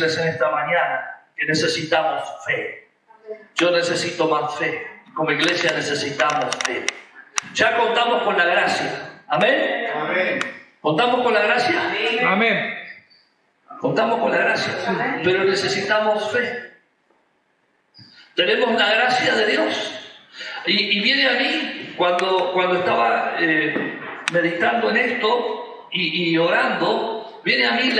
decirles en esta mañana que necesitamos fe. Yo necesito más fe. Como iglesia necesitamos fe. Ya contamos con la gracia. ¿Amén? Amén. ¿Contamos con la gracia? Amén. Contamos con la gracia, pero necesitamos fe. Tenemos la gracia de Dios. Y viene a mí, cuando estaba meditando en esto y orando, viene a mí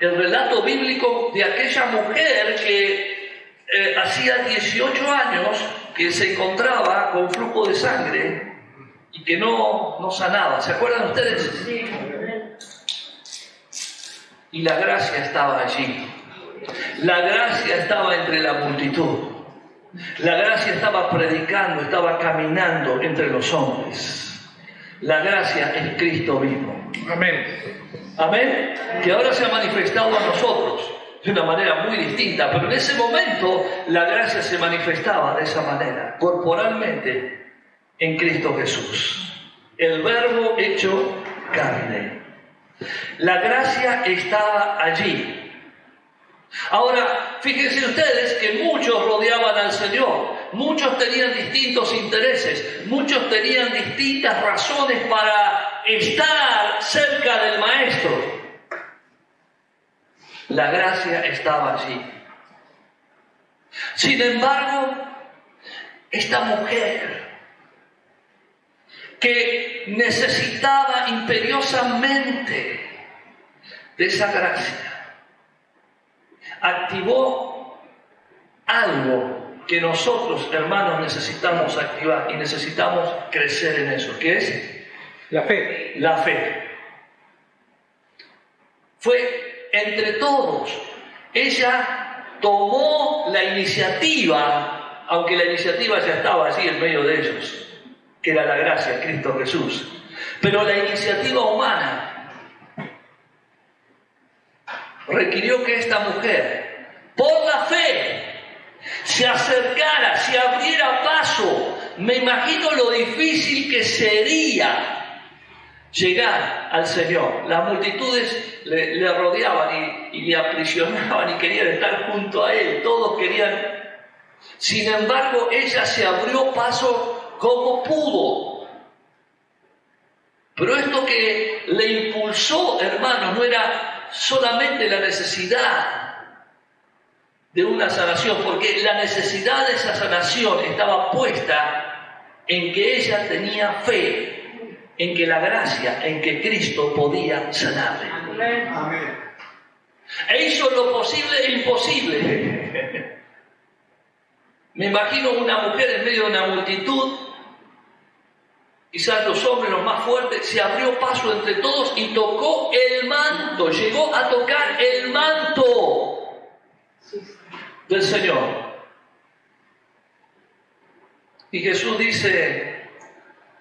el relato bíblico de aquella mujer que hacía 18 años que se encontraba con flujo de sangre y que no sanaba. ¿Se acuerdan ustedes? Sí. Y la gracia estaba allí. La gracia estaba entre la multitud. La gracia estaba predicando, estaba caminando entre los hombres. La gracia es Cristo mismo. Amén. Amén. Que ahora se ha manifestado a nosotros de una manera muy distinta, pero en ese momento la gracia se manifestaba de esa manera, corporalmente, en Cristo Jesús. El Verbo hecho carne. La gracia estaba allí. Ahora, fíjense ustedes que muchos rodeaban al Señor, muchos tenían distintos intereses, muchos tenían distintas razones para estar cerca del Maestro. La gracia estaba allí. Sin embargo, esta mujer que necesitaba imperiosamente de esa gracia, activó algo que nosotros, hermanos, necesitamos activar y necesitamos crecer en eso, que es la fe. La fe. Fue entre todos. Ella tomó la iniciativa, aunque la iniciativa ya estaba allí en medio de ellos, que era la gracia, Cristo Jesús. Pero la iniciativa humana requirió que esta mujer, por la fe, se acercara, se abriera paso. Me imagino lo difícil que sería llegar al Señor. Las multitudes le rodeaban y le aprisionaban y querían estar junto a Él. Todos querían. Sin embargo, ella se abrió paso como pudo. Pero esto que le impulsó, hermanos, no era solamente la necesidad de una sanación, porque la necesidad de esa sanación estaba puesta en que ella tenía fe, en que la gracia, en que Cristo podía sanarle. Amén. E hizo lo posible e imposible. Me imagino una mujer en medio de una multitud, quizás los hombres, los más fuertes, se abrió paso entre todos y tocó el manto, llegó a tocar el manto del Señor. Y Jesús dice,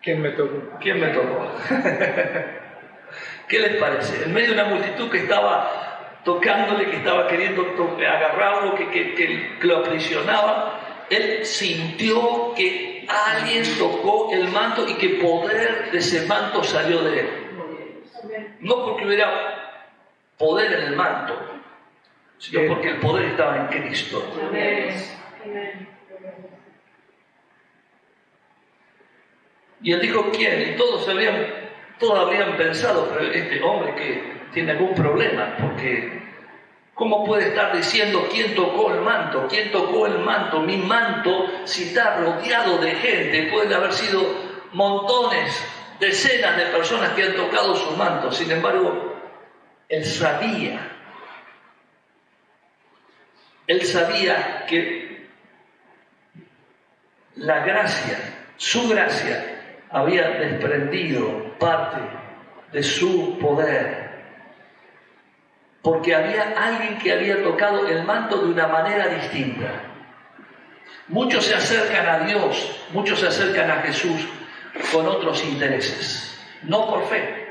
¿Quién me tocó? ¿quién me tocó? ¿Qué les parece? En medio de una multitud que estaba tocándole, que estaba queriendo agarrarlo, que lo aprisionaba, él sintió que alguien tocó el manto y que poder de ese manto salió de él. No porque hubiera poder en el manto, sino porque el poder estaba en Cristo. Y él dijo, ¿quién? Y todos habrían pensado, pero este hombre que tiene algún problema, porque ¿cómo puede estar diciendo quién tocó el manto? ¿Quién tocó el manto? Mi manto, si está rodeado de gente, pueden haber sido montones, decenas de personas que han tocado su manto. Sin embargo, él sabía que la gracia, su gracia, había desprendido parte de su poder. Porque había alguien que había tocado el manto de una manera distinta. Muchos se acercan a Dios, muchos se acercan a Jesús con otros intereses, no por fe.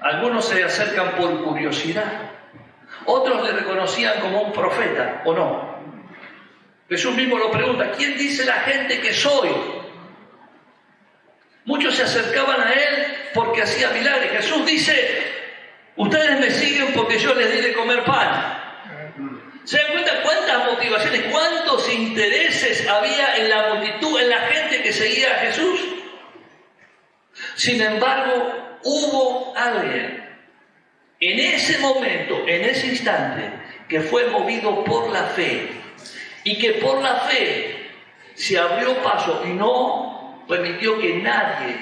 Algunos se acercan por curiosidad, otros le reconocían como un profeta, ¿o no? Jesús mismo lo pregunta, ¿quién dice la gente que soy? Muchos se acercaban a Él porque hacía milagros. Jesús dice, ustedes me siguen porque yo les di de comer pan. ¿Se dan cuenta cuántas motivaciones, cuántos intereses había en la multitud, en la gente que seguía a Jesús? Sin embargo, hubo alguien en ese momento, en ese instante, que fue movido por la fe y que por la fe se abrió paso y no permitió que nadie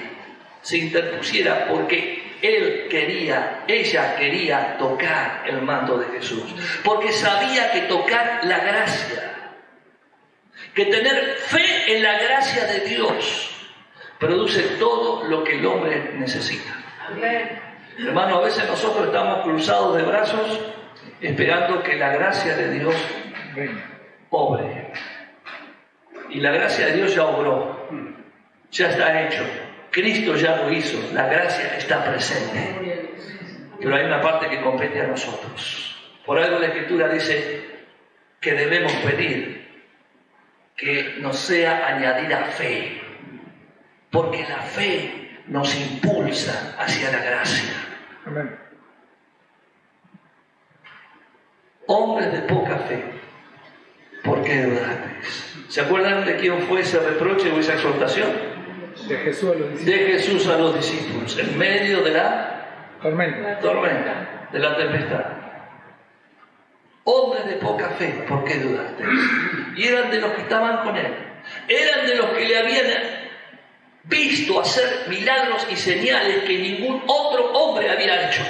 se interpusiera porque ella quería tocar el manto de Jesús, porque sabía que tocar la gracia, que tener fe en la gracia de Dios produce todo lo que el hombre necesita. Amén. Hermano, a veces nosotros estamos cruzados de brazos esperando que la gracia de Dios obre. Y la gracia de Dios ya obró, ya está hecho. Cristo ya lo hizo, la gracia está presente. Pero hay una parte que compete a nosotros. Por algo la Escritura dice que debemos pedir que nos sea añadida fe, porque la fe nos impulsa hacia la gracia. Amén. Hombres de poca fe, ¿por qué dudasteis? ¿Se acuerdan de quién fue ese reproche o esa exhortación? De Jesús a los discípulos. De Jesús a los discípulos, en medio de la tormenta, de la tempestad. Hombres de poca fe, ¿por qué dudasteis? Y eran de los que estaban con él, eran de los que le habían visto hacer milagros y señales que ningún otro hombre había hecho.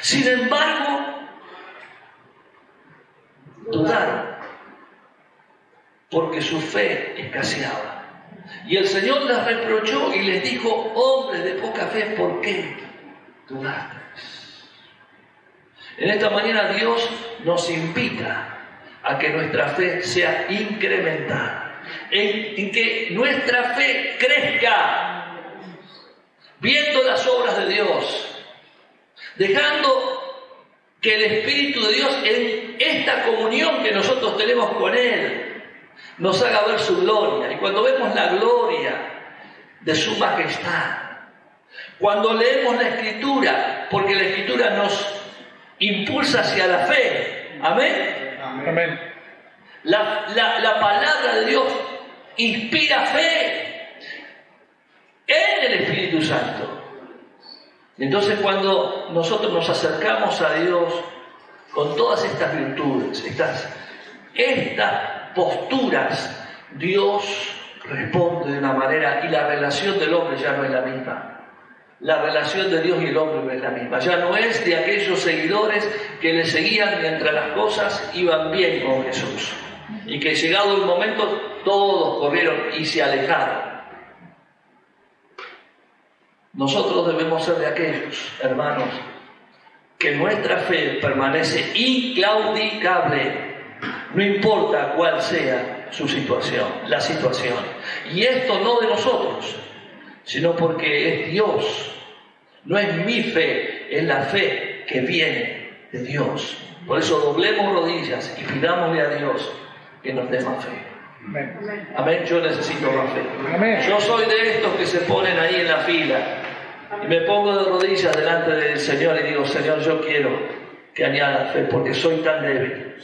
Sin embargo, dudaron, porque su fe escaseaba. Y el Señor les reprochó y les dijo: hombres de poca fe, ¿por qué dudasteis? En esta mañana Dios nos invita a que nuestra fe sea incrementada, en que nuestra fe crezca, viendo las obras de Dios, dejando que el Espíritu de Dios, en esta comunión que nosotros tenemos con Él, nos haga ver su gloria. Y cuando vemos la gloria de su majestad, cuando leemos la Escritura, porque la Escritura nos impulsa hacia la fe, amén. Amén. La palabra de Dios inspira fe en el Espíritu Santo. Entonces, cuando nosotros nos acercamos a Dios con todas estas virtudes, estas posturas, Dios responde de una manera, y la relación del hombre ya no es la misma. La relación de Dios y el hombre no es la misma. Ya no es de aquellos seguidores que le seguían mientras las cosas iban bien con Jesús, y que llegado el momento todos corrieron y se alejaron. Nosotros debemos ser de aquellos, hermanos, que nuestra fe permanece inclaudicable, no importa cuál sea su situación, la situación. Y esto no de nosotros, sino porque es Dios. No es mi fe, es la fe que viene de Dios. Por eso doblemos rodillas y pidámosle a Dios que nos dé más fe. Amén. Amén, yo necesito más fe. Amén. Yo soy de estos que se ponen ahí en la fila y me pongo de rodillas delante del Señor y digo: Señor, yo quiero que añadas fe, porque soy tan débil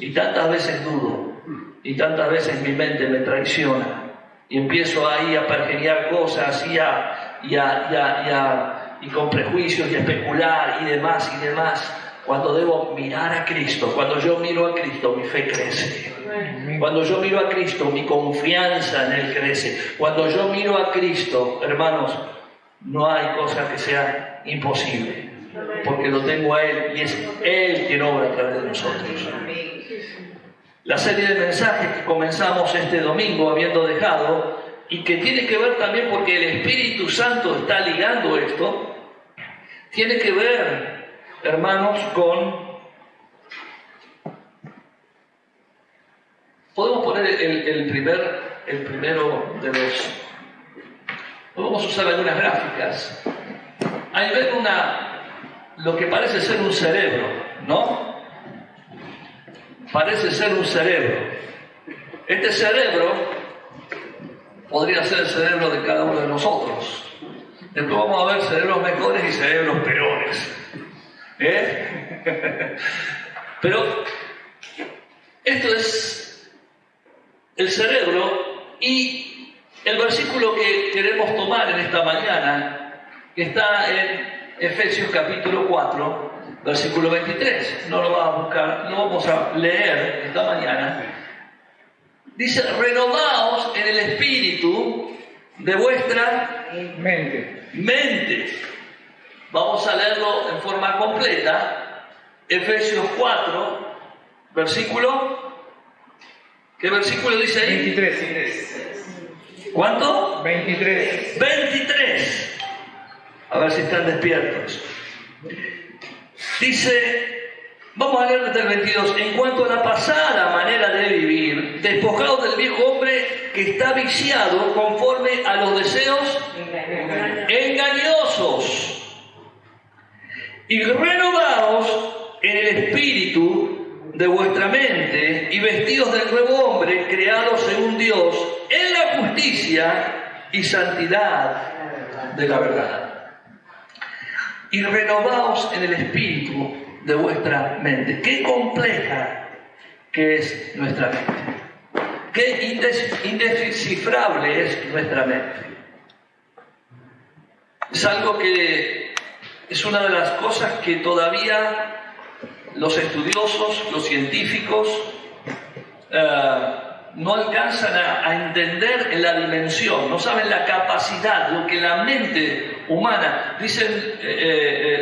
y tantas veces dudo y tantas veces mi mente me traiciona y empiezo ahí a pergeñar cosas y con prejuicios y a especular y demás, cuando debo mirar a Cristo. Cuando yo miro a Cristo, mi fe crece. Cuando yo miro a Cristo, mi confianza en Él crece. Cuando yo miro a Cristo, hermanos, no hay cosa que sea imposible, porque lo tengo a Él y es Él quien obra a través de nosotros. La serie de mensajes que comenzamos este domingo habiendo dejado, y que tiene que ver también porque el Espíritu Santo está ligando esto, tiene que ver, hermanos, con... Podemos poner el primero de los... Vamos a usar algunas gráficas. Ahí ven lo que parece ser un cerebro, ¿no? Parece ser un cerebro. Este cerebro podría ser el cerebro de cada uno de nosotros. Después vamos a ver cerebros mejores y cerebros peores. Pero Esto es el cerebro, y el versículo que queremos tomar en esta mañana está en Efesios capítulo 4, versículo 23. No lo vamos a buscar, lo vamos a leer esta mañana. Dice: renovaos en el espíritu de vuestra mente. Vamos a leerlo en forma completa. Efesios 4, versículo. ¿Qué versículo dice ahí? 23. ¿Cuánto? 23. 23. A ver si están despiertos. Dice, vamos a leer desde el 22. En cuanto a la pasada manera de vivir, despojados del viejo hombre que está viciado conforme a los deseos engañosos, y renovaos en el espíritu de vuestra mente, y vestidos del nuevo hombre, creados según Dios, en la justicia y santidad de la verdad. Y renovaos en el espíritu de vuestra mente. Qué compleja que es nuestra mente. Qué indescifrable es nuestra mente. Es algo que es una de las cosas que todavía los estudiosos, los científicos, no alcanzan a entender en la dimensión, no saben la capacidad, lo que la mente humana, dicen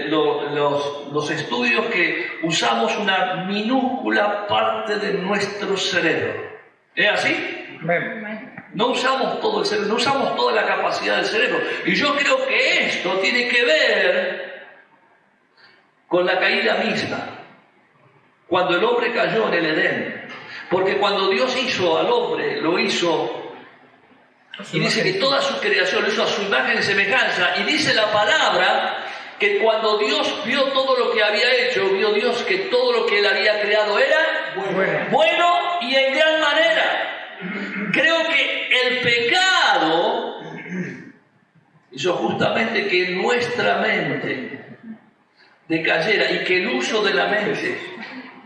los estudios, que usamos una minúscula parte de nuestro cerebro. ¿Es así? No usamos todo el cerebro, no usamos toda la capacidad del cerebro. Y yo creo que esto tiene que ver con la caída misma, cuando el hombre cayó en el Edén. Porque cuando Dios hizo al hombre, lo hizo, y dice que toda su creación lo hizo a su imagen y semejanza, y dice la palabra que cuando Dios vio todo lo que había hecho, vio Dios que todo lo que él había creado era bueno y en gran manera. Creo que el pecado hizo justamente que nuestra mente decayera, y que el uso de la mente,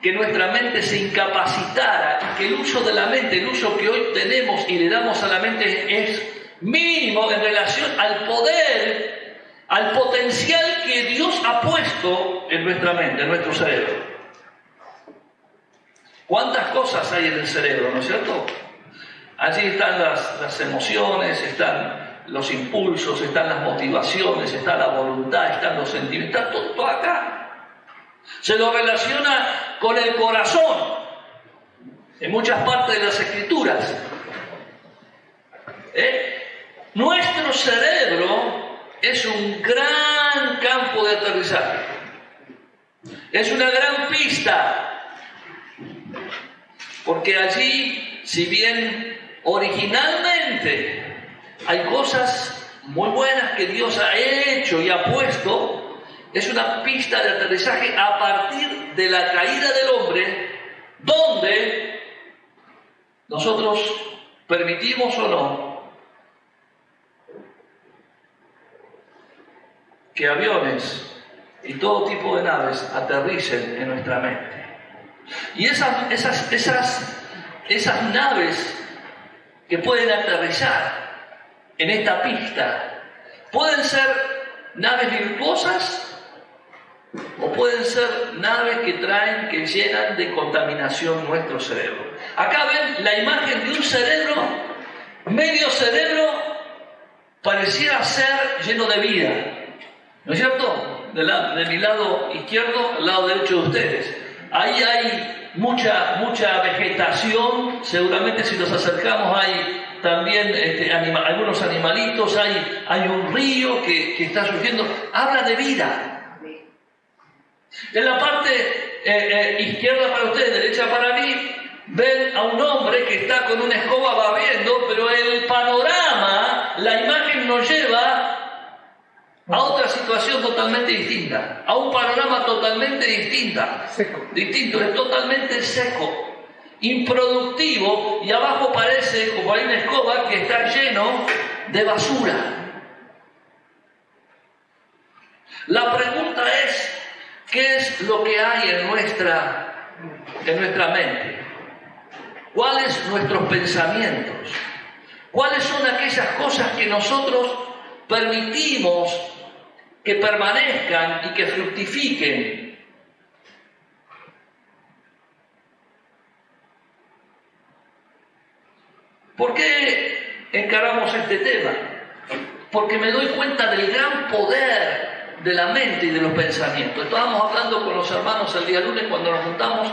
que nuestra mente se incapacitara, y que el uso de la mente, el uso que hoy tenemos y le damos a la mente, es mínimo en relación al poder, al potencial que Dios ha puesto en nuestra mente, en nuestro cerebro. ¿Cuántas cosas hay en el cerebro, no es cierto? Allí están las emociones, están los impulsos, están las motivaciones, está la voluntad, están los sentimientos, está todo acá. Se lo relaciona con el corazón en muchas partes de las escrituras. Nuestro cerebro es un gran campo de aterrizaje, es una gran pista, porque allí, si bien originalmente hay cosas muy buenas que Dios ha hecho y ha puesto, es una pista de aterrizaje a partir de la caída del hombre, donde nosotros permitimos o no que aviones y todo tipo de naves aterricen en nuestra mente. Y esas naves que pueden aterrizar en esta pista pueden ser naves virtuosas, o pueden ser naves que llenan de contaminación nuestro cerebro. Acá ven la imagen de un cerebro, medio cerebro, pareciera ser lleno de vida, ¿no es cierto? De mi lado izquierdo, al lado derecho de ustedes. Ahí hay mucha vegetación, seguramente si nos acercamos hay también algunos animalitos, hay un río que está surgiendo, habla de vida. En la parte izquierda para ustedes, derecha para mí, ven a un hombre que está con una escoba barriendo, pero el panorama, la imagen nos lleva a otra situación totalmente distinta, a un panorama totalmente distinto, es totalmente seco, improductivo, y abajo parece como hay una escoba que está lleno de basura. La pregunta es, ¿qué es lo que hay en nuestra mente? ¿Cuáles nuestros pensamientos? ¿Cuáles son aquellas cosas que nosotros permitimos que permanezcan y que fructifiquen? ¿Por qué encaramos este tema? Porque me doy cuenta del gran poder de la mente y de los pensamientos. Estábamos hablando con los hermanos el día lunes cuando nos juntamos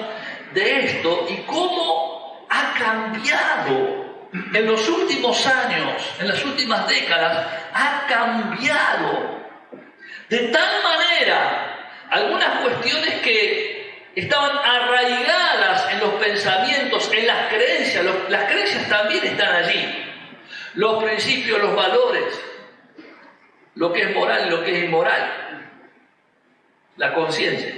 de esto y cómo ha cambiado en los últimos años, en las últimas décadas, ha cambiado de tal manera algunas cuestiones que estaban arraigadas en los pensamientos, en las creencias. Las creencias también están allí. Los principios, los valores, lo que es moral y lo que es inmoral, la conciencia.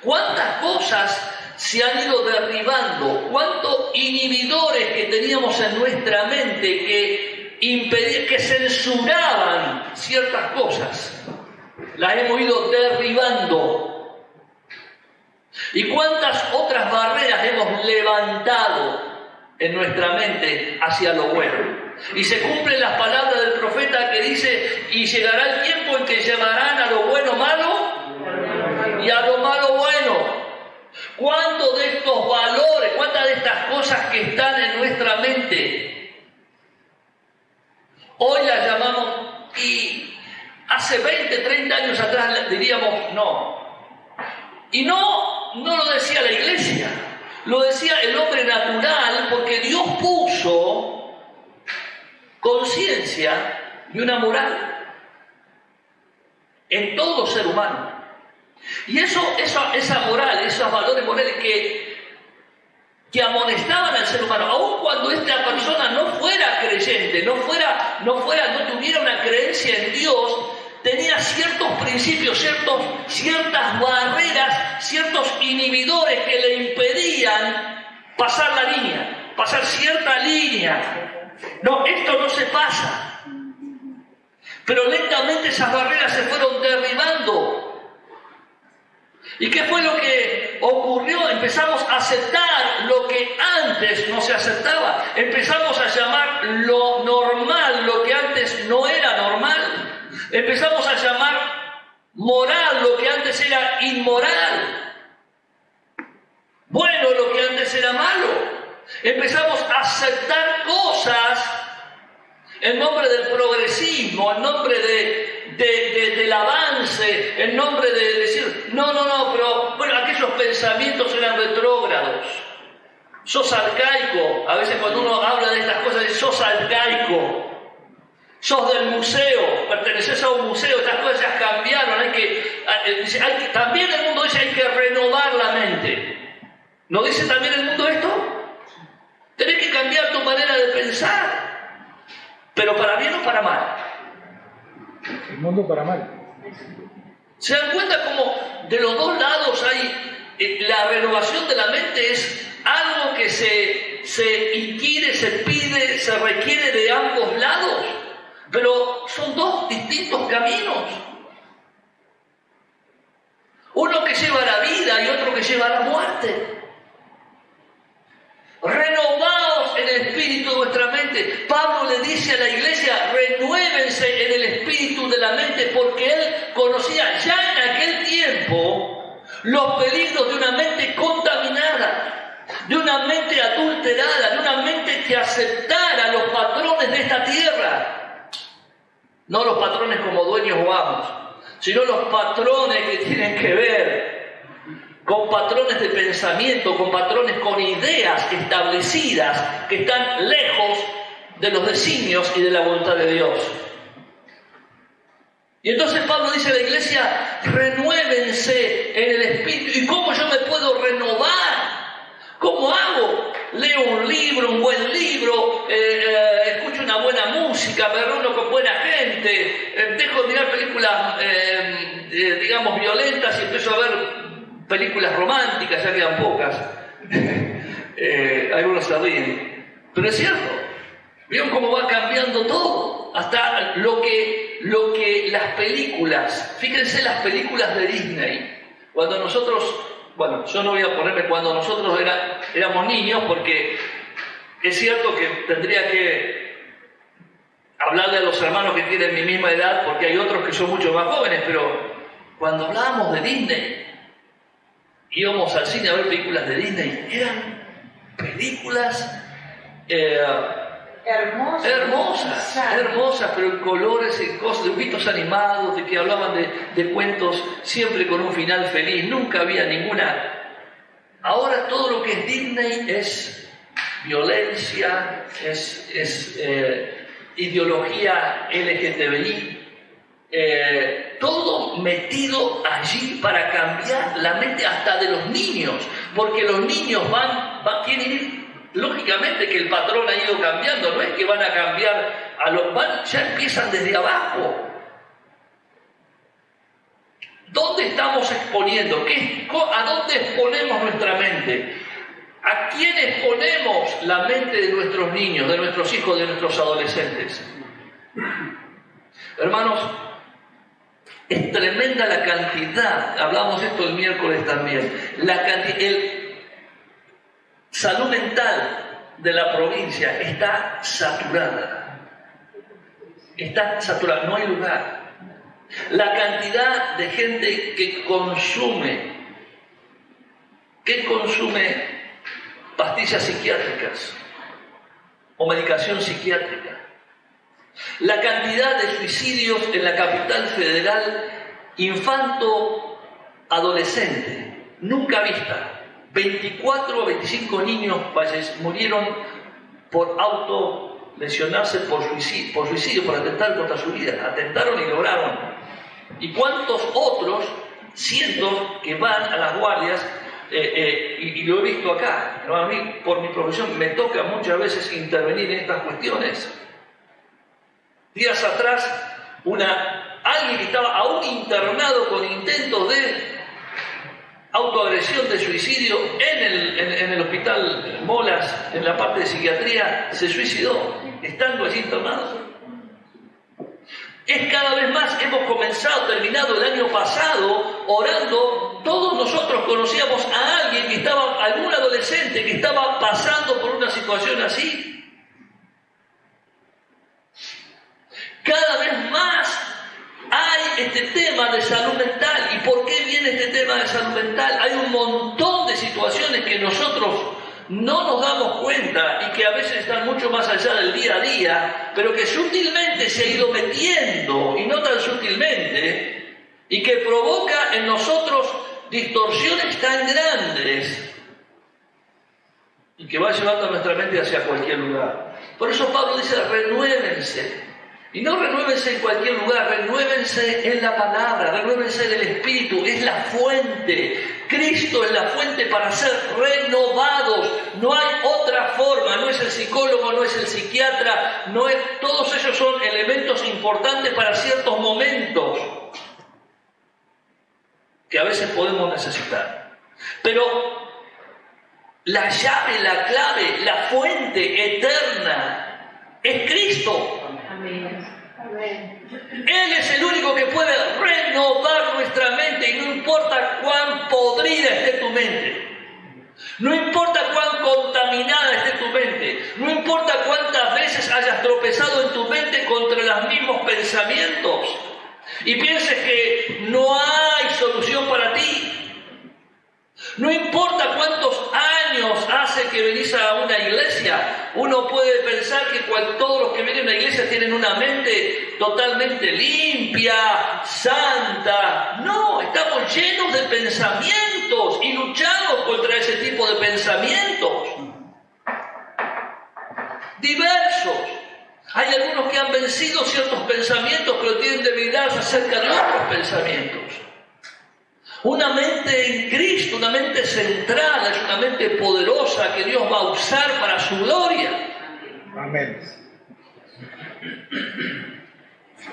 ¿Cuántas cosas se han ido derribando? ¿Cuántos inhibidores que teníamos en nuestra mente que impedían, que censuraban ciertas cosas? Las hemos ido derribando. ¿Y cuántas otras barreras hemos levantado en nuestra mente hacia lo bueno? Y se cumplen las palabras del profeta que dice: y llegará el tiempo en que llamarán a lo bueno malo y a lo malo bueno. ¿Cuántos de estos valores, cuántas de estas cosas que están en nuestra mente hoy las llamamos, y hace 20, 30 años atrás diríamos no? Y no lo decía la iglesia, lo decía el hombre natural, porque Dios puso conciencia y una moral en todo ser humano. Y esa moral, esos valores morales que amonestaban al ser humano, aun cuando esta persona no fuera creyente, no tuviera una creencia en Dios, tenía ciertos principios, ciertas barreras, ciertos inhibidores que le impedían pasar la línea, pasar cierta línea. No, esto no se pasa. Pero lentamente esas barreras se fueron derribando. ¿Y qué fue lo que ocurrió? Empezamos a aceptar lo que antes no se aceptaba. Empezamos a llamar lo normal lo que antes no era normal. Empezamos a llamar moral lo que antes era inmoral. Bueno lo que antes era malo. Empezamos a aceptar cosas en nombre del progresismo, en nombre del avance, en nombre de decir, no, pero bueno, aquellos pensamientos eran retrógrados. Sos arcaico. A veces cuando uno habla de estas cosas, dice, sos arcaico. Sos del museo, perteneces a un museo, estas cosas ya cambiaron. También el mundo dice, hay que renovar la mente. ¿No dice también el mundo esto? Tenés que cambiar tu manera de pensar. ¿Pero para bien o para mal? El mundo para mal. ¿Se dan cuenta cómo de los dos lados hay la renovación de la mente? Es algo que se inquiere, se pide, se requiere de ambos lados, pero son dos distintos caminos. Uno que lleva a la vida y otro que lleva a la muerte. Renovaos en el espíritu de vuestra mente. Pablo le dice a la iglesia, renuévense en el espíritu de la mente, porque él conocía ya en aquel tiempo los peligros de una mente contaminada, de una mente adulterada, de una mente que aceptara los patrones de esta tierra. No los patrones como dueños o amos, sino los patrones que tienen que ver con patrones de pensamiento, con patrones, con ideas establecidas que están lejos de los designios y de la voluntad de Dios. Y entonces Pablo dice a la iglesia, renuévense en el espíritu. ¿Y cómo yo me puedo renovar? ¿Cómo hago? Leo un libro, un buen libro, escucho una buena música, me reúno con buena gente, dejo de mirar películas, digamos, violentas y empiezo a ver películas románticas, ya quedan pocas. Algunos se ríen. Pero es cierto. ¿Vieron cómo va cambiando todo? Hasta lo que las películas, fíjense las películas de Disney. Cuando nosotros Bueno, yo no voy a ponerme cuando nosotros éramos niños, porque es cierto que tendría que hablarle a los hermanos que tienen mi misma edad, porque hay otros que son mucho más jóvenes, pero cuando hablábamos de Disney, íbamos al cine a ver películas de Disney, eran películas hermosas, pero en colores, en cosas, dibujitos animados, de que hablaban de cuentos siempre con un final feliz, nunca había ninguna. Ahora todo lo que es Disney es violencia, es ideología LGTBI, todo metido allí para cambiar la mente hasta de los niños, porque los niños quieren ir. Lógicamente que el patrón ha ido cambiando, no es que van a cambiar ya empiezan desde abajo. ¿Dónde estamos exponiendo? ¿A dónde exponemos nuestra mente? ¿A quién exponemos la mente de nuestros niños, de nuestros hijos, de nuestros adolescentes? Hermanos, es tremenda la cantidad, hablamos esto el miércoles también, salud mental de la provincia está saturada, no hay lugar. La cantidad de gente que consume pastillas psiquiátricas o medicación psiquiátrica, la cantidad de suicidios en la capital federal infanto-adolescente, nunca vista. 24 o 25 niños murieron por autolesionarse, por suicidio, por atentar contra su vida. Atentaron y lograron. ¿Y cuántos otros, cientos, que van a las guardias? Y lo he visto acá. A mí, por mi profesión, me toca muchas veces intervenir en estas cuestiones. Días atrás, alguien que estaba aún internado con intentos de autoagresión, de suicidio en el hospital Molas, en la parte de psiquiatría, se suicidó, estando allí internado. Es cada vez más, terminado el año pasado, orando, todos nosotros conocíamos a alguien algún adolescente que estaba pasando por una situación así. Cada vez más hay este tema de salud mental. ¿Y por qué viene este tema de salud mental? Hay un montón de situaciones que nosotros no nos damos cuenta y que a veces están mucho más allá del día a día, pero que sutilmente se ha ido metiendo, y no tan sutilmente, y que provoca en nosotros distorsiones tan grandes y que va llevando a nuestra mente hacia cualquier lugar. Por eso Pablo dice: renuévense. Y no renuévense en cualquier lugar, renuévense en la palabra, renuévense en el Espíritu, es la fuente. Cristo es la fuente para ser renovados. No hay otra forma, no es el psicólogo, no es el psiquiatra, todos ellos son elementos importantes para ciertos momentos que a veces podemos necesitar. Pero la llave, la clave, la fuente eterna es Cristo. Él es el único que puede renovar nuestra mente, y no importa cuán podrida esté tu mente, no importa cuán contaminada esté tu mente, no importa cuántas veces hayas tropezado en tu mente contra los mismos pensamientos y pienses que no hay solución para ti. No importa cuántos años hace que venís a una iglesia, uno puede pensar que todos los que vienen a una iglesia tienen una mente totalmente limpia, santa. No, estamos llenos de pensamientos y luchamos contra ese tipo de pensamientos. Diversos. Hay algunos que han vencido ciertos pensamientos, pero tienen debilidades acerca de otros pensamientos. Una mente en Cristo, una mente centrada, es una mente poderosa que Dios va a usar para su gloria. Amén.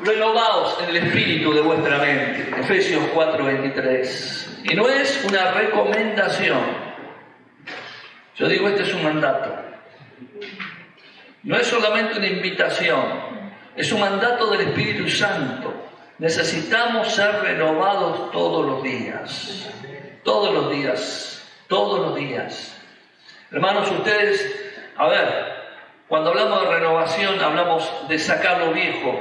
Renovaos en el espíritu de vuestra mente. Efesios 4:23. Y no es una recomendación. Yo digo, este es un mandato. No es solamente una invitación, es un mandato del Espíritu Santo. Necesitamos ser renovados todos los días. Todos los días, todos los días. Hermanos, ustedes, a ver, cuando hablamos de renovación, hablamos de sacar lo viejo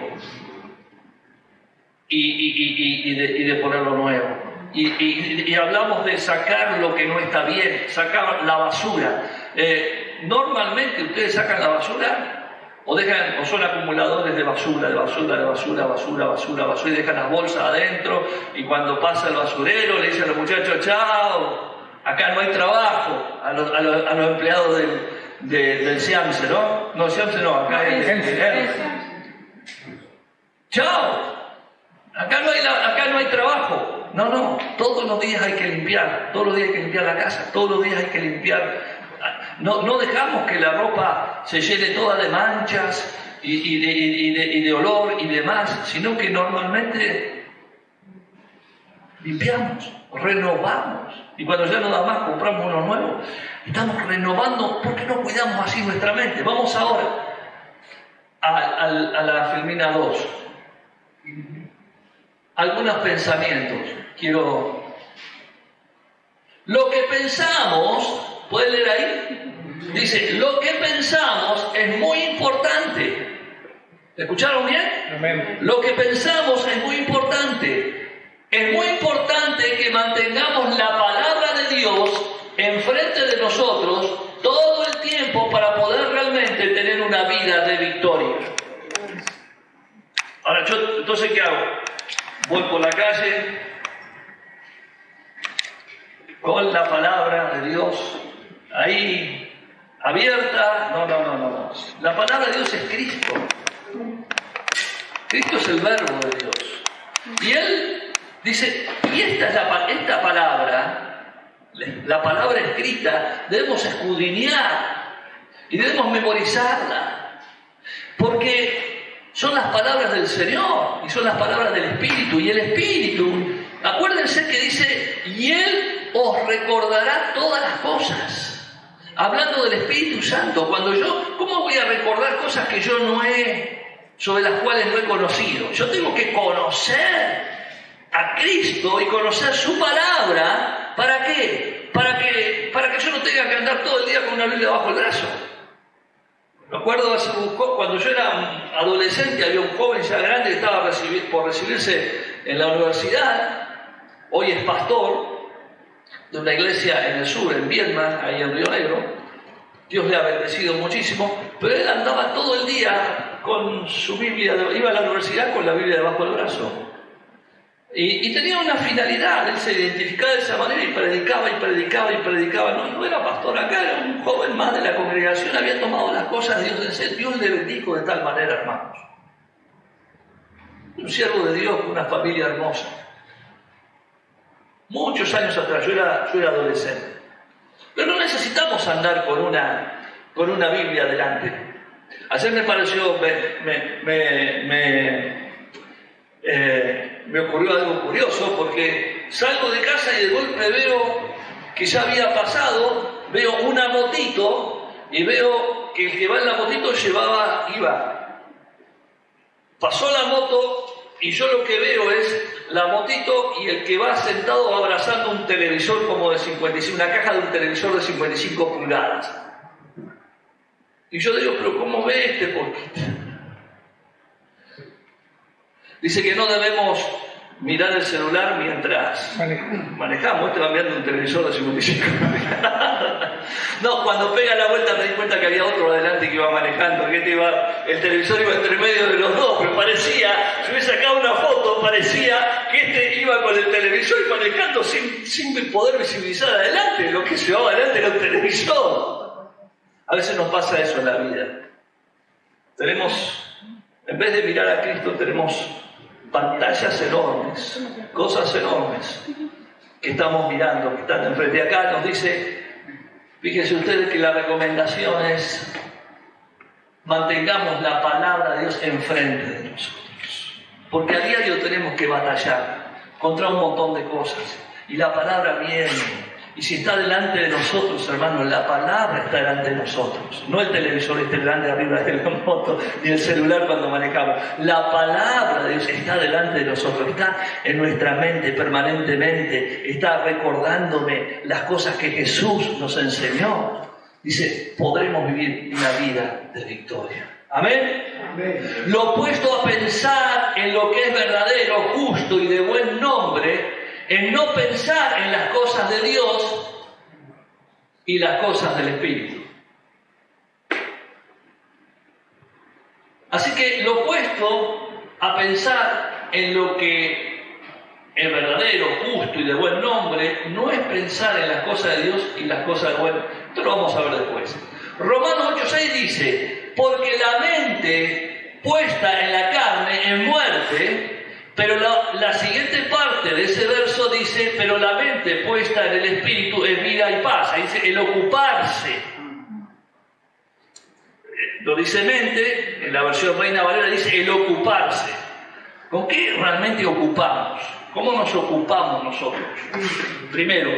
y de poner lo nuevo. Y hablamos de sacar lo que no está bien, sacar la basura. Normalmente ustedes sacan la basura o son acumuladores de basura, y dejan las bolsas adentro, y cuando pasa el basurero le dicen a los muchachos, chao, acá no hay trabajo, a los empleados del SIAMSE, ¿no? No, SIAMSE no, acá es chao, acá no hay trabajo. No, todos los días hay que limpiar, todos los días hay que limpiar la casa, todos los días hay que limpiar. No dejamos que la ropa se llene toda de manchas y de olor y demás, sino que normalmente limpiamos, renovamos. Y cuando ya no da más, compramos uno nuevo. Estamos renovando, porque no cuidamos así nuestra mente. Vamos ahora a la Filmina 2. Algunos pensamientos. Lo que pensamos... ¿Puede leer ahí? Dice, lo que pensamos es muy importante. ¿Escucharon bien? Amén. Lo que pensamos es muy importante. Es muy importante que mantengamos la palabra de Dios enfrente de nosotros todo el tiempo para poder realmente tener una vida de victoria. Ahora, entonces, ¿qué hago? Voy por la calle con la palabra de Dios ahí abierta. No. La palabra de Dios es Cristo. Cristo es el verbo de Dios. Y Él dice, y esta palabra, la palabra escrita, debemos escudriñar y debemos memorizarla. Porque son las palabras del Señor y son las palabras del Espíritu. Y el Espíritu, acuérdense que dice, y Él os recordará todas las cosas. Hablando del Espíritu Santo, ¿cómo voy a recordar cosas que yo sobre las cuales no he conocido? Yo tengo que conocer a Cristo y conocer su palabra. ¿Para qué? Para que yo no tenga que andar todo el día con una Biblia bajo el brazo. Me acuerdo cuando yo era adolescente, había un joven ya grande que estaba por recibirse en la universidad. Hoy es pastor de una iglesia en el sur, en Viedma, ahí en Río Negro. Dios le ha bendecido muchísimo, pero él andaba todo el día con su Biblia, iba a la universidad con la Biblia debajo del brazo. Y tenía una finalidad, él se identificaba de esa manera y predicaba. No era pastor acá, era un joven más de la congregación, había tomado las cosas de Dios en serio. Dios le bendijo de tal manera, hermanos. Un siervo de Dios con una familia hermosa. Muchos años atrás, yo era adolescente. Pero no necesitamos andar con una Biblia delante. Ayer me pareció, me ocurrió algo curioso, porque salgo de casa y de golpe veo que ya había pasado, veo una motito y veo que el que va en la motito iba. Pasó la moto y yo lo que veo es la motito y el que va sentado abrazando un televisor como de 55, una caja de un televisor de 55 pulgadas. Y yo digo, pero ¿cómo ve este poquito? Dice que no debemos mirar el celular mientras manejamos. Este va mirando un televisor de 55 pulgadas. No, cuando pega la vuelta me di cuenta que había otro adelante que iba manejando, que el televisor iba entre medio de los dos, pero parecía, si hubiese sacado una foto, parecía que este iba con el televisor y manejando sin poder visibilizar adelante. Lo que se llevaba adelante era un televisor. A veces nos pasa eso en la vida. En vez de mirar a Cristo, tenemos pantallas enormes, cosas enormes que estamos mirando, que están enfrente. Acá nos dice, fíjense ustedes que la recomendación es mantengamos la palabra de Dios enfrente de nosotros, porque a diario tenemos que batallar contra un montón de cosas y la palabra viene Y si está delante de nosotros, hermanos, la palabra está delante de nosotros. No el televisor esté delante arriba de la moto, ni el celular cuando manejamos. La palabra de Dios está delante de nosotros, está en nuestra mente permanentemente, está recordándome las cosas que Jesús nos enseñó. Dice, podremos vivir una vida de victoria. ¿Amén? Amén. Lo opuesto a pensar en lo que es verdadero, justo y de buen nombre, en no pensar en las cosas de Dios y las cosas del Espíritu. Así que lo opuesto a pensar en lo que es verdadero, justo y de buen nombre, no es pensar en las cosas de Dios y las cosas de buen. Esto lo vamos a ver después. Romanos 8:6 dice, porque la mente puesta en la carne es muerte. Pero la siguiente parte de ese verso dice, pero la mente puesta en el Espíritu es vida y paz. Ahí dice, el ocuparse. Lo dice mente, en la versión Reina Valera dice, el ocuparse. ¿Con qué realmente ocupamos? ¿Cómo nos ocupamos nosotros? Primero,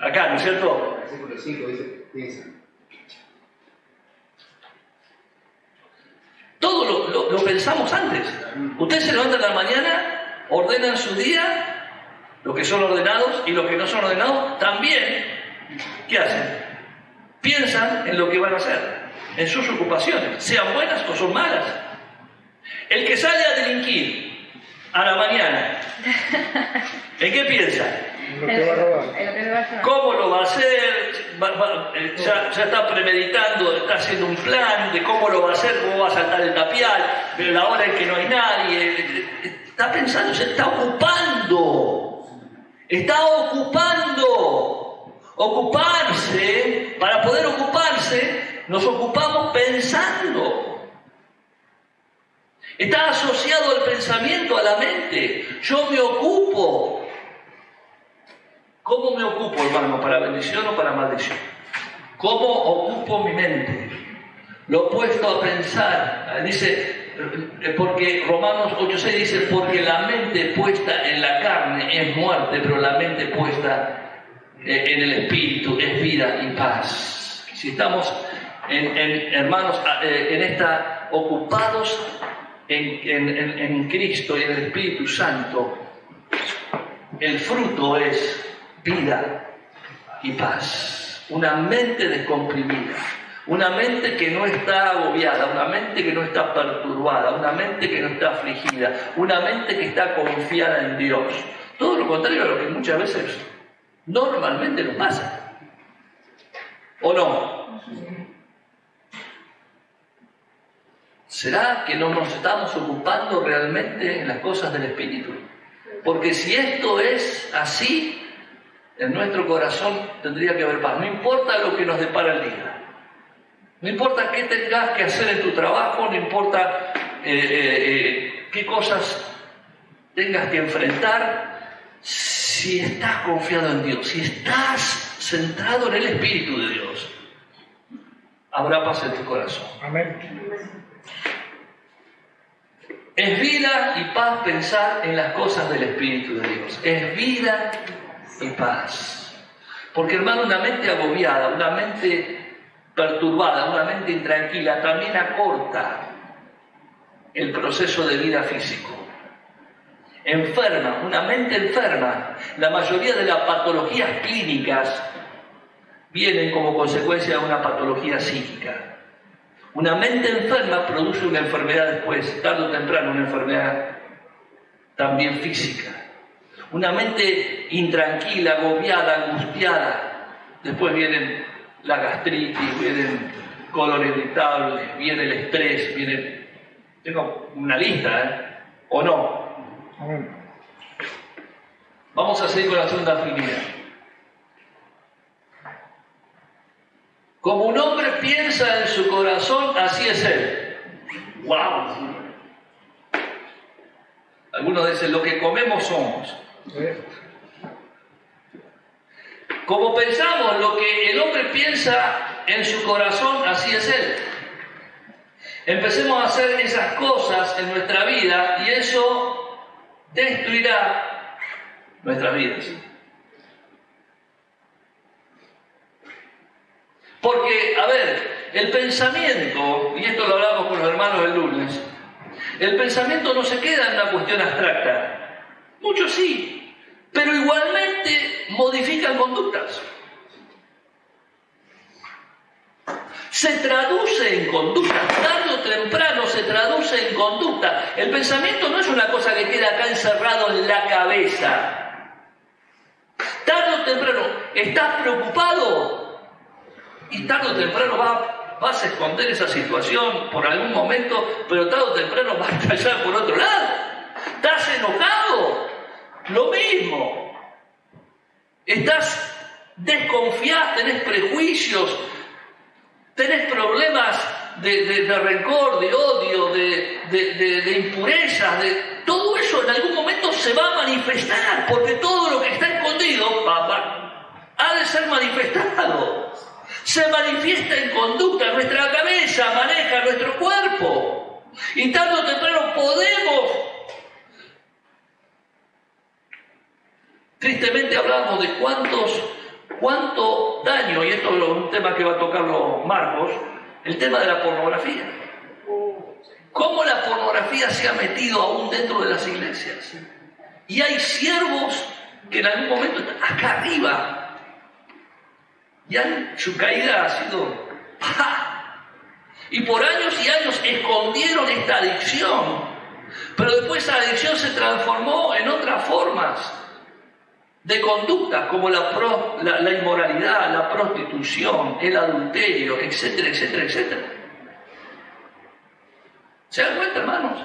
acá, ¿no es cierto? Versículo 5 dice, piensa. Todo lo pensamos antes. Ustedes se levantan a la mañana, ordenan su día, los que son ordenados y los que no son ordenados también. ¿Qué hacen? Piensan en lo que van a hacer, en sus ocupaciones, sean buenas o son malas. El que sale a delinquir a la mañana, ¿en qué piensa? Lo que va a robar. ¿Cómo lo va a hacer? Ya está premeditando, está haciendo un plan de cómo lo va a hacer, cómo va a saltar el tapial, pero la hora en que no hay nadie. Está pensando, se está ocupando. Está ocupando. Ocuparse, para poder ocuparse, nos ocupamos pensando. Está asociado el pensamiento a la mente. Yo me ocupo. ¿Cómo me ocupo, hermano? ¿Para bendición o para maldición? ¿Cómo ocupo mi mente? Lo opuesto a pensar, dice, porque Romanos 8:6 dice, porque la mente puesta en la carne es muerte, pero la mente puesta en el Espíritu es vida y paz. Si estamos, hermanos, en esta, ocupados en Cristo y en el Espíritu Santo, el fruto es vida y paz. Una mente descomprimida, una mente que no está agobiada, una mente que no está perturbada, una mente que no está afligida, una mente que está confiada en Dios. Todo lo contrario a lo que muchas veces normalmente nos pasa. ¿O no? ¿Será que no nos estamos ocupando realmente en las cosas del Espíritu? Porque si esto es así, en nuestro corazón tendría que haber paz. No importa lo que nos depara el día. No importa qué tengas que hacer en tu trabajo, no importa qué cosas tengas que enfrentar. Si estás confiado en Dios, si estás centrado en el Espíritu de Dios, habrá paz en tu corazón. Amén. Es vida y paz pensar en las cosas del Espíritu de Dios. Es vida y paz. Porque, hermano, una mente agobiada, una mente perturbada, una mente intranquila, también acorta el proceso de vida físico. Enferma, una mente enferma. La mayoría de las patologías clínicas vienen como consecuencia de una patología psíquica. Una mente enferma produce una enfermedad después, tarde o temprano, una enfermedad también física. Una mente intranquila, agobiada, angustiada. Después vienen la gastritis, vienen colon irritable, viene el estrés, viene... Tengo una lista, ¿o no? Amén. Vamos a seguir con la segunda afinidad. Como un hombre piensa en su corazón, así es él. ¡Wow! Algunos dicen, lo que comemos somos. Como pensamos, lo que el hombre piensa en su corazón, así es él. Empecemos a hacer esas cosas en nuestra vida y eso destruirá nuestras vidas. Porque, a ver, el pensamiento, y esto lo hablamos con los hermanos el lunes, el pensamiento no se queda en una cuestión abstracta. Muchos sí, pero igualmente modifican conductas. Se traduce en conducta, tarde o temprano se traduce en conducta. El pensamiento no es una cosa que queda acá encerrado en la cabeza. Tarde o temprano, estás preocupado y tarde o temprano vas a esconder esa situación por algún momento, pero tarde o temprano vas a estallar por otro lado. ¿Estás enojado? Lo mismo. Estás desconfiado, tenés prejuicios, tenés problemas de rencor, de odio, de impurezas, todo eso en algún momento se va a manifestar, porque todo lo que está escondido, ha de ser manifestado. Se manifiesta en conducta, nuestra cabeza maneja nuestro cuerpo. Y tarde o temprano podemos. Tristemente hablamos de cuánto daño, y esto es un tema que va a tocarlo Marcos, el tema de la pornografía. Cómo la pornografía se ha metido aún dentro de las iglesias. Y hay siervos que en algún momento están acá arriba. Y su caída ha sido ¡pah! Y por años y años escondieron esta adicción, pero después esa adicción se transformó en otras formas de conducta, como la inmoralidad, la prostitución, el adulterio, etcétera, etcétera, etcétera. ¿Se dan cuenta, hermanos?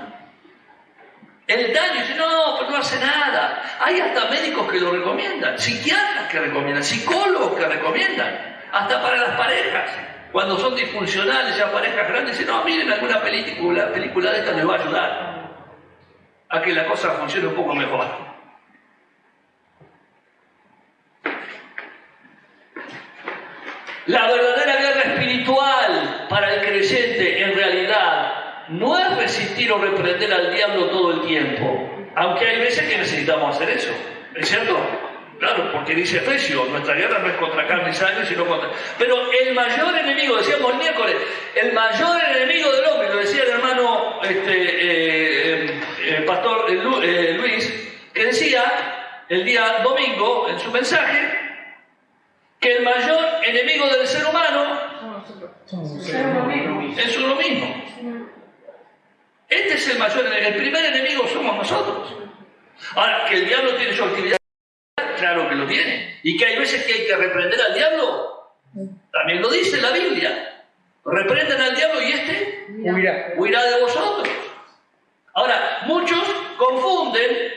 El daño, dice, no, pero no hace nada. Hay hasta médicos que lo recomiendan, psiquiatras que recomiendan, psicólogos que recomiendan, hasta para las parejas. Cuando son disfuncionales, ya parejas grandes, dicen, no, miren, alguna película de esta les va a ayudar a que la cosa funcione un poco mejor. La verdadera guerra espiritual para el creyente, en realidad, no es resistir o reprender al diablo todo el tiempo, aunque hay veces que necesitamos hacer eso, ¿es cierto? Claro, porque dice Efesios, nuestra guerra no es contra carne y sangre, sino contra... Pero el mayor enemigo, decíamos el miércoles, el mayor enemigo del hombre, lo decía el hermano pastor Luis, que decía el día domingo en su mensaje, que el mayor enemigo del ser humano es uno mismo. Este es el mayor enemigo. El primer enemigo somos nosotros. Ahora, que el diablo tiene su actividad, claro que lo tiene. Y que hay veces que hay que reprender al diablo, también lo dice la Biblia. Reprenden al diablo y huirá de vosotros. Ahora, muchos confunden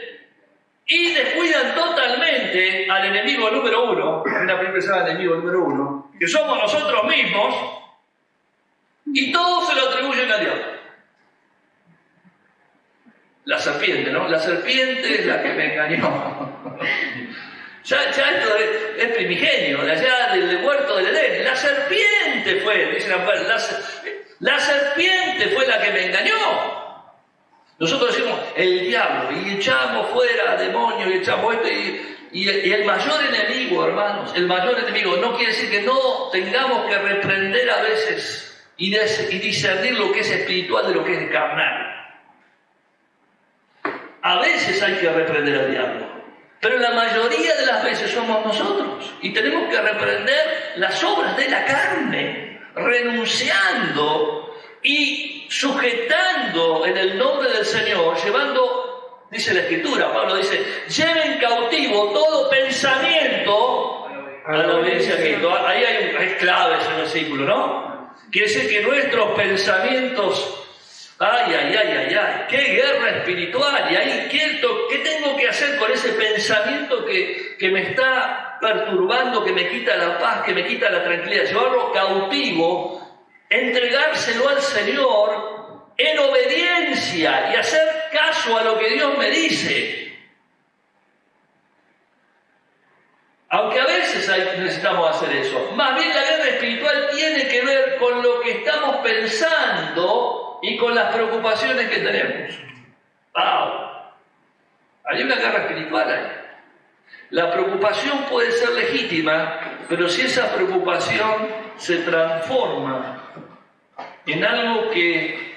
y descuidan totalmente al enemigo número uno, una película se llama enemigo número uno, que somos nosotros mismos, y todos se lo atribuyen al diablo. La serpiente, ¿no? La serpiente es la que me engañó. Ya esto es primigenio, de allá del huerto del Edén. La serpiente fue, dice la serpiente fue la que me engañó. Nosotros decimos el diablo y echamos fuera demonios y echamos esto y el mayor enemigo, hermanos, el mayor enemigo no quiere decir que no tengamos que reprender a veces y discernir lo que es espiritual de lo que es carnal. A veces hay que reprender al diablo, pero la mayoría de las veces somos nosotros y tenemos que reprender las obras de la carne, renunciando y sujetando en el nombre del Señor, llevando, dice la Escritura, Pablo dice, lleven cautivo todo pensamiento a la obediencia a Cristo. Ahí hay clave ese versículo, ¿no? Quiere decir que nuestros pensamientos, qué guerra espiritual, y ahí, ¿qué tengo que hacer con ese pensamiento que me está perturbando, que me quita la paz, que me quita la tranquilidad? Llevarlo cautivo, entregárselo al Señor en obediencia y hacer caso a lo que Dios me dice. Aunque a veces necesitamos hacer eso. Más bien la guerra espiritual tiene que ver con lo que estamos pensando y con las preocupaciones que tenemos. ¡Wow! Hay una guerra espiritual ahí. La preocupación puede ser legítima, pero si esa preocupación se transforma en algo que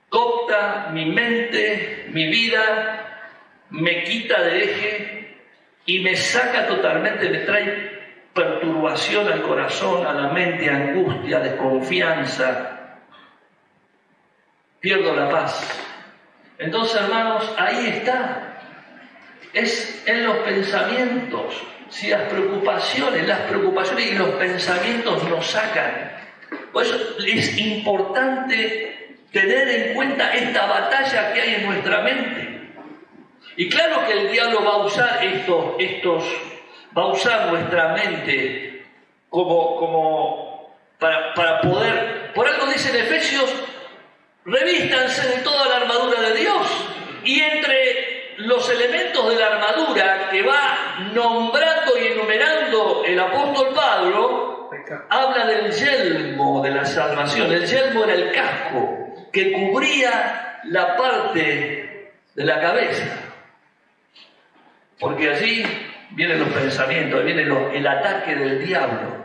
coopta mi mente, mi vida, me quita de eje y me saca totalmente, me trae perturbación al corazón, a la mente, angustia, desconfianza, pierdo la paz. Entonces, hermanos, ahí está. Es en los pensamientos. Si las preocupaciones y los pensamientos nos sacan. Por eso es importante tener en cuenta esta batalla que hay en nuestra mente. Y claro que el diablo va a usar va a usar nuestra mente para poder. Por algo dice en Efesios, revístanse de toda la armadura de Dios. Y entre los elementos de la armadura que va nombrando y enumerando el apóstol Pablo, habla del yelmo de la salvación. El yelmo era el casco que cubría la parte de la cabeza. Porque allí vienen los pensamientos, viene el ataque del diablo.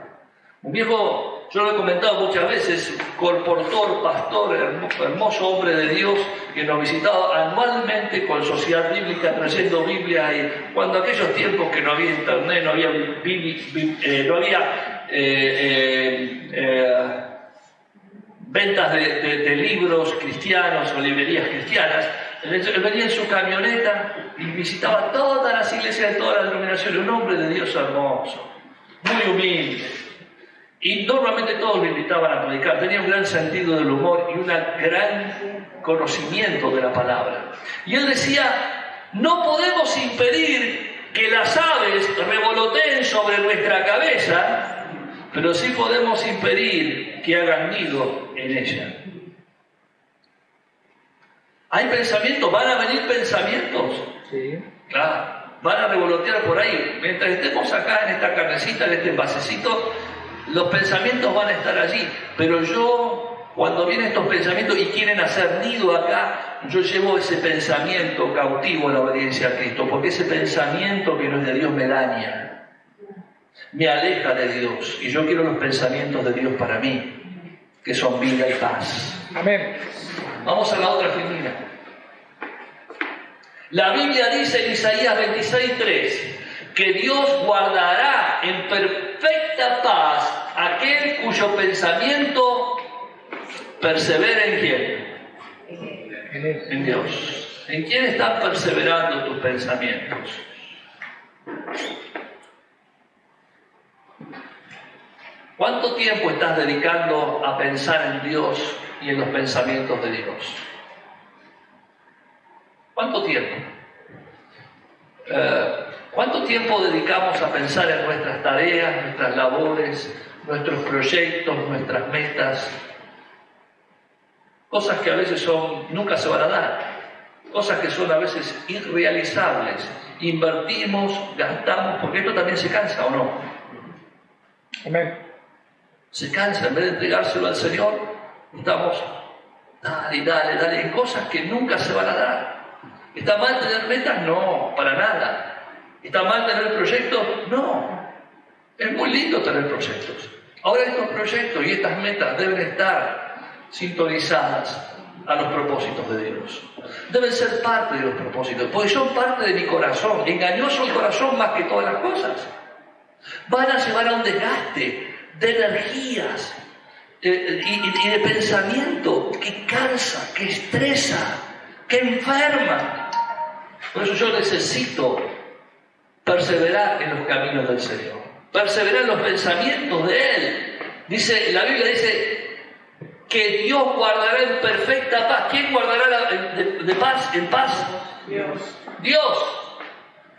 Un viejo, yo lo he comentado muchas veces, colportor, pastor, hermoso hombre de Dios, que nos visitaba anualmente con Sociedad Bíblica trayendo Biblia, y cuando aquellos tiempos que no había internet, no había ventas de libros cristianos o librerías cristianas, él venía en su camioneta y visitaba todas las iglesias de todas las denominaciones, un hombre de Dios hermoso, muy humilde. Y normalmente todos lo invitaban a predicar. Tenía un gran sentido del humor y un gran conocimiento de la palabra. Y él decía, no podemos impedir que las aves revoloteen sobre nuestra cabeza, pero sí podemos impedir que hagan nido en ella. ¿Hay pensamientos? ¿Van a venir pensamientos? Sí. Claro, van a revolotear por ahí. Mientras estemos acá en esta carnecita, en este envasecito, los pensamientos van a estar allí, pero yo, cuando vienen estos pensamientos y quieren hacer nido acá, yo llevo ese pensamiento cautivo a la obediencia a Cristo, porque ese pensamiento que no es de Dios me daña, me aleja de Dios, y yo quiero los pensamientos de Dios para mí, que son vida y paz. Amén. Vamos a la otra figura. La Biblia dice en Isaías 26:3 que Dios guardará en perfecta paz aquel cuyo pensamiento persevera en quién. En Dios. ¿En quién están perseverando tus pensamientos? ¿Cuánto tiempo estás dedicando a pensar en Dios y en los pensamientos de Dios? ¿Cuánto tiempo? ¿Cuánto tiempo dedicamos a pensar en nuestras tareas, nuestras labores, nuestros proyectos, nuestras metas? Cosas que a veces nunca se van a dar, cosas que son a veces irrealizables. Invertimos, gastamos, porque esto también se cansa, ¿o no? Amén. Se cansa, en vez de entregárselo al Señor, estamos, dale, en cosas que nunca se van a dar. ¿Está mal tener metas? No, para nada. ¿Está mal tener proyectos? No. Es muy lindo tener proyectos. Ahora estos proyectos y estas metas deben estar sintonizadas a los propósitos de Dios. Deben ser parte de los propósitos, porque son parte de mi corazón. Engañoso el corazón más que todas las cosas. Van a llevar a un desgaste de energías y de pensamiento que cansa, que estresa, que enferma. Por eso yo necesito perseverar en los caminos del Señor, perseverar en los pensamientos de Él. La Biblia dice que Dios guardará en perfecta paz. ¿Quién guardará de paz en paz? Dios.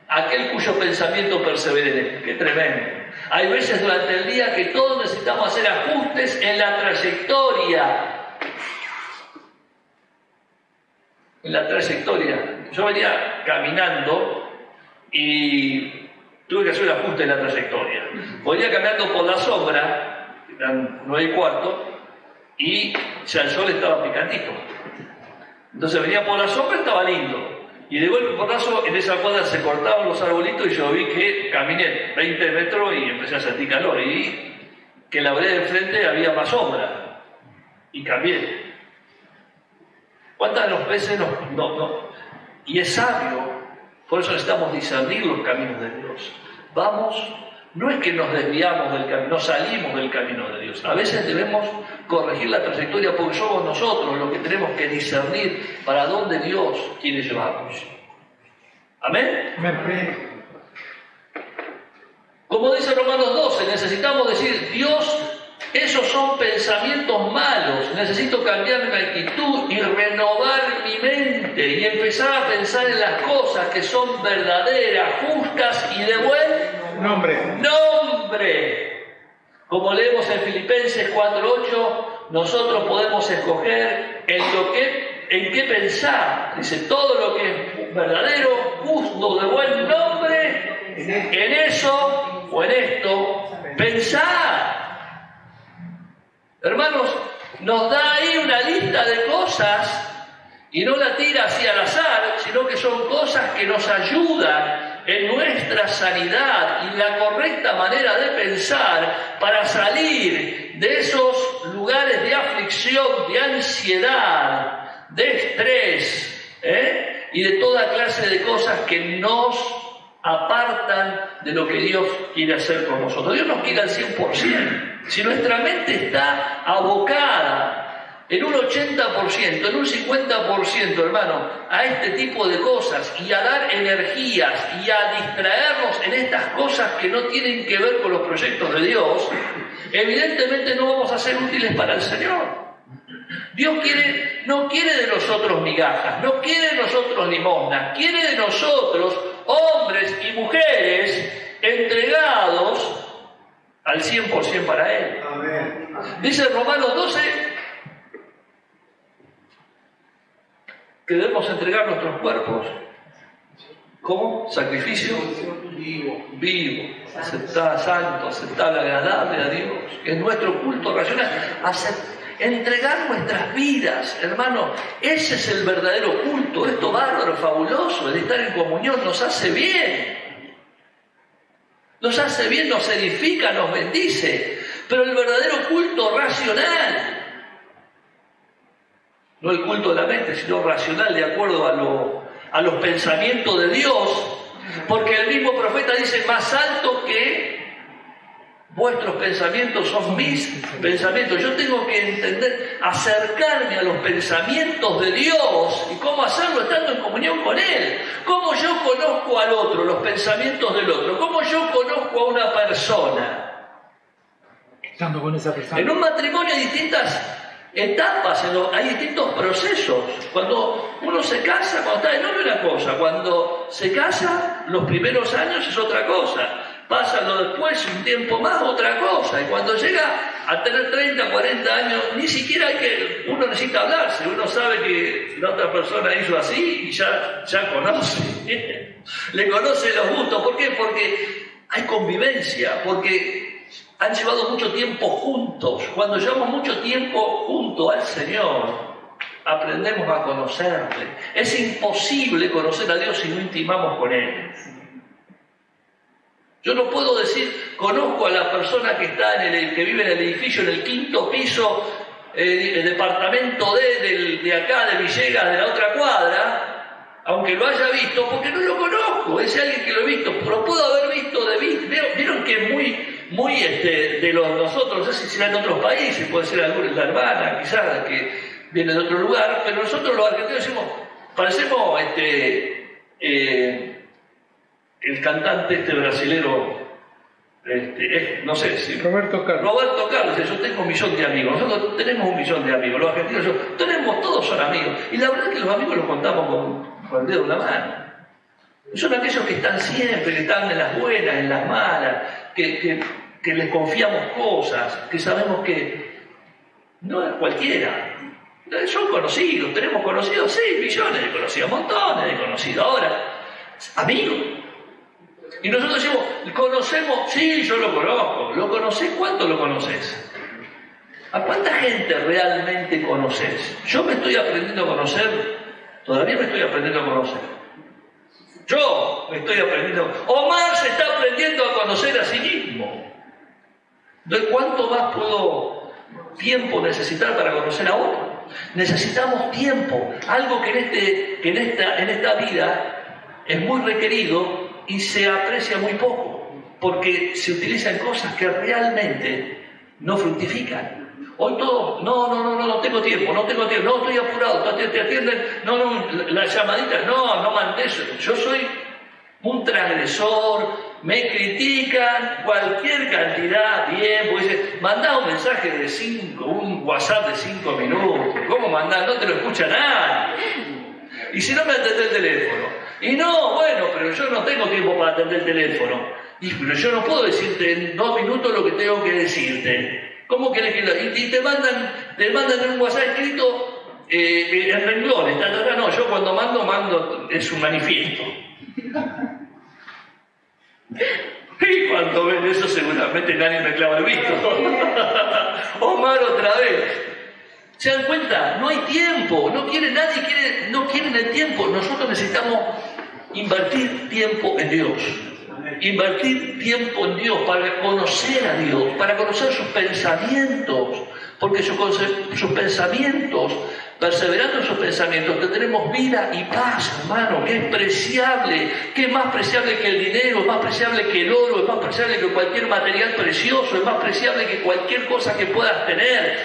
Aquel cuyo pensamiento persevere en Él. Qué tremendo. Hay veces durante el día que todos necesitamos hacer ajustes en la trayectoria. Yo venía caminando y tuve que hacer un ajuste en la trayectoria. Venía caminando por la sombra, eran 9:15, y ya el sol estaba picantito. Entonces venía por la sombra, estaba lindo. Y de golpe porrazo en esa cuadra se cortaban los arbolitos y yo vi que caminé 20 metros y empecé a sentir calor. Y vi que en la vereda de enfrente había más sombra. Y cambié. ¿Cuántas de los veces no? Y es sabio, por eso necesitamos discernir los caminos de Dios. No es que nos desviamos del camino, no salimos del camino de Dios. A veces debemos corregir la trayectoria porque somos nosotros los que tenemos que discernir para dónde Dios quiere llevarnos. ¿Amén? Amén. Como dice Romanos 12, necesitamos decir, Dios, esos son pensamientos malos, necesito cambiar mi actitud y renovar mi mente y empezar a pensar en las cosas que son verdaderas, justas y de buen nombre. Como leemos en Filipenses 4:8, nosotros podemos escoger en qué pensar. Dice, todo lo que es verdadero, justo, de buen nombre, en eso o en esto, pensar. Hermanos, nos da ahí una lista de cosas y no la tira así al azar, sino que son cosas que nos ayudan en nuestra sanidad y la correcta manera de pensar para salir de esos lugares de aflicción, de ansiedad, de estrés y de toda clase de cosas que nos apartan de lo que Dios quiere hacer con nosotros. Dios nos quiere al 100%. Si nuestra mente está abocada en un 80%, en un 50%, hermano, a este tipo de cosas y a dar energías y a distraernos en estas cosas que no tienen que ver con los proyectos de Dios, evidentemente no vamos a ser útiles para el Señor. Dios no quiere de nosotros migajas, no quiere de nosotros limosnas, quiere de nosotros hombres y mujeres entregados al 100% para Él. Amén. Dice Romanos 12 que debemos entregar nuestros cuerpos como sacrificio vivo, aceptable, santo, aceptable, agradable a Dios, que es nuestro culto racional. Entregar nuestras vidas, hermano, ese es el verdadero culto. Esto bárbaro, fabuloso, el estar en comunión nos hace bien. Nos hace bien, nos edifica, nos bendice. Pero el verdadero culto racional, no el culto de la mente, sino racional, de acuerdo a los pensamientos de Dios, porque el mismo profeta dice, más alto que vuestros pensamientos son mis pensamientos. Yo tengo que entender, acercarme a los pensamientos de Dios. ¿Y cómo hacerlo? Estando en comunión con Él. ¿Cómo yo conozco al otro, los pensamientos del otro? ¿Cómo yo conozco a una persona? Estando con esa persona. En un matrimonio hay distintas etapas, hay distintos procesos. Cuando uno se casa, cuando está de novio, una cosa. Cuando se casa, los primeros años es otra cosa. Pásalo después, un tiempo más, otra cosa. Y cuando llega a tener 30, 40 años, ni siquiera uno necesita hablarse. Uno sabe que la otra persona hizo así y ya conoce. Le conoce los gustos. ¿Por qué? Porque hay convivencia, porque han llevado mucho tiempo juntos. Cuando llevamos mucho tiempo junto al Señor, aprendemos a conocerle. Es imposible conocer a Dios si no intimamos con Él. Yo no puedo decir, conozco a la persona que está que vive en el edificio, en el 5º piso, el departamento de acá, de Villegas, de la otra cuadra, aunque lo haya visto, porque no lo conozco. Es alguien que lo he visto, pero puedo haber visto de vista. Vieron que es muy de nosotros, no sé si será en otros países, puede ser alguna la hermana, quizás, que viene de otro lugar, pero nosotros los argentinos decimos, parecemos el cantante brasilero, no sé si... Roberto Carlos, yo tengo 1 millón de amigos, nosotros tenemos 1 millón de amigos, los argentinos todos son amigos, y la verdad es que los amigos los contamos con el dedo de una mano. Son aquellos que están siempre, que están en las buenas, en las malas, que les confiamos cosas, que sabemos que no es cualquiera. Son conocidos, tenemos conocidos, sí, millones de conocidos, montones de conocidos. Ahora, amigos. Y nosotros decimos, ¿conocemos? Sí, yo lo conozco. ¿Lo conocés? ¿Cuánto lo conoces? ¿A cuánta gente realmente conoces? Yo me estoy aprendiendo a conocer, todavía me estoy aprendiendo a conocer. Yo me estoy aprendiendo. Omar se está aprendiendo a conocer a sí mismo. ¿De cuánto más tiempo necesitar para conocer a otro? Necesitamos tiempo, algo que en esta vida es muy requerido y se aprecia muy poco, porque se utilizan cosas que realmente no fructifican. Hoy todos, no tengo tiempo, no estoy apurado, te atienden, la llamadita, no mandé eso. Yo soy un transgresor, me critican cualquier cantidad, bien, porque mandá un mensaje de un WhatsApp de 5 minutos, ¿cómo mandás? No te lo escucha nadie. Y si no me atendés el teléfono, y pero yo no tengo tiempo para atender el teléfono, pero yo no puedo decirte en 2 minutos lo que tengo que decirte. ¿Cómo querés que lo...? Y te mandan en un WhatsApp escrito en renglones, no, yo cuando mando es un manifiesto. Y cuando ven eso seguramente nadie me clava el visto. Omar otra vez. ¿Se dan cuenta? No hay tiempo, no quieren el tiempo. Nosotros necesitamos invertir tiempo en Dios. Invertir tiempo en Dios para conocer a Dios, para conocer sus pensamientos, porque sus pensamientos, perseverando en sus pensamientos, tendremos vida y paz, hermano, que es preciable, que es más preciable que el dinero, es más preciable que el oro, es más preciable que cualquier material precioso, es más preciable que cualquier cosa que puedas tener,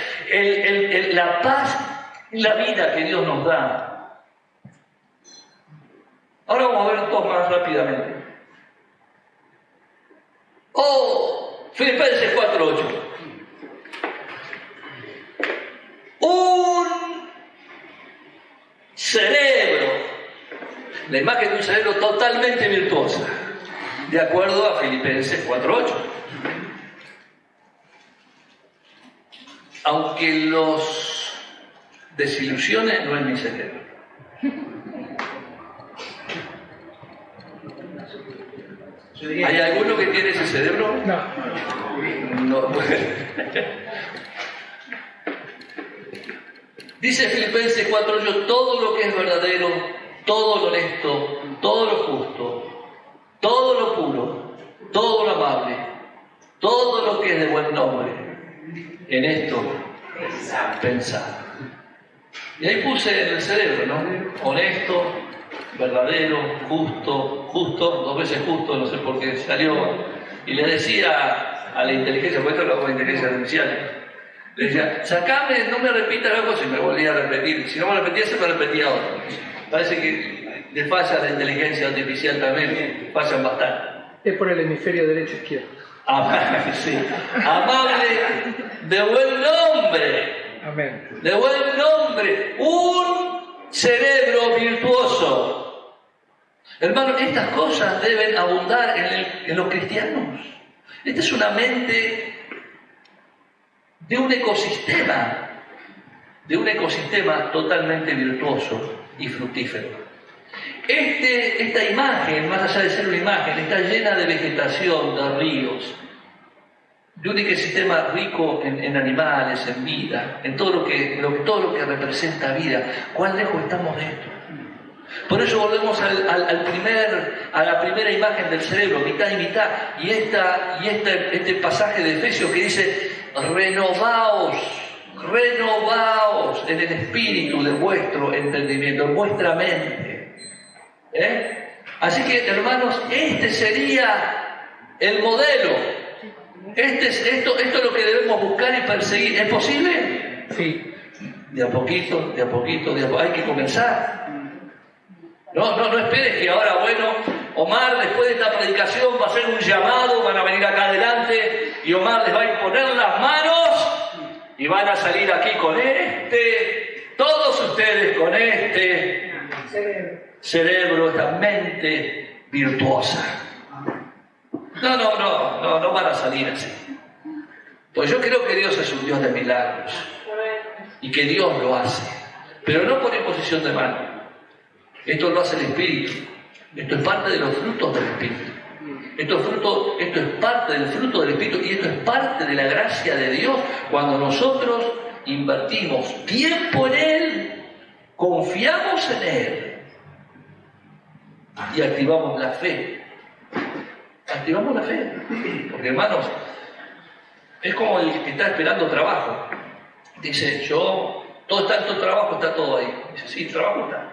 la paz y la vida que Dios nos da. Ahora vamos a ver dos más rápidamente. Filipenses 4:8. Un cerebro, la imagen de un cerebro totalmente virtuosa, de acuerdo a Filipenses 4:8. Aunque los desilusione, no es mi cerebro. ¿Hay alguno que tiene ese cerebro? No. Dice Filipenses 4:8, todo lo que es verdadero, todo lo honesto, todo lo justo, todo lo puro, todo lo amable, todo lo que es de buen nombre, en esto pensar. Y ahí puse en el cerebro, ¿no? Honesto, verdadero, justo, 2 veces justo, no sé por qué salió, y le decía a la inteligencia, porque esto lo hago con inteligencia artificial, le decía, sacame, no me repita la cosa, y me volvía a repetir, si no me repetía, se me repetía otro. Parece que le falla la inteligencia artificial también, fallan bastante. Es por el hemisferio derecho-izquierdo. Sí. Amable, de buen nombre. Amén. De buen nombre, un cerebro virtuoso. Hermano, estas cosas deben abundar en los cristianos. Esta es una mente de un ecosistema totalmente virtuoso y fructífero. Esta imagen, más allá de ser una imagen, está llena de vegetación, de ríos, de un ecosistema rico en animales, en vida, en todo lo que representa vida. ¿Cuán lejos estamos de esto? Por eso volvemos a la primera imagen del cerebro, mitad y mitad, y este pasaje de Efesios que dice, renovaos en el espíritu de vuestro entendimiento, en vuestra mente. Así que, hermanos, este sería el modelo. Esto es lo que debemos buscar y perseguir. ¿Es posible? Sí. De a poquito, hay que comenzar. No esperes que ahora, Omar después de esta predicación va a hacer un llamado, van a venir acá adelante y Omar les va a imponer las manos y van a salir aquí con todos ustedes con cerebro, esta mente virtuosa. No van a salir así. Pues yo creo que Dios es un Dios de milagros y que Dios lo hace, pero no por imposición de mano. Esto lo hace el Espíritu. Esto es parte de los frutos del Espíritu. Esto es parte del fruto del Espíritu y esto es parte de la gracia de Dios cuando nosotros invertimos tiempo en Él, confiamos en Él y activamos la fe. Activamos la fe. Porque hermanos, es como el que está esperando trabajo. Dice, todo está en tu trabajo, está todo ahí. Dice, sí, el trabajo está.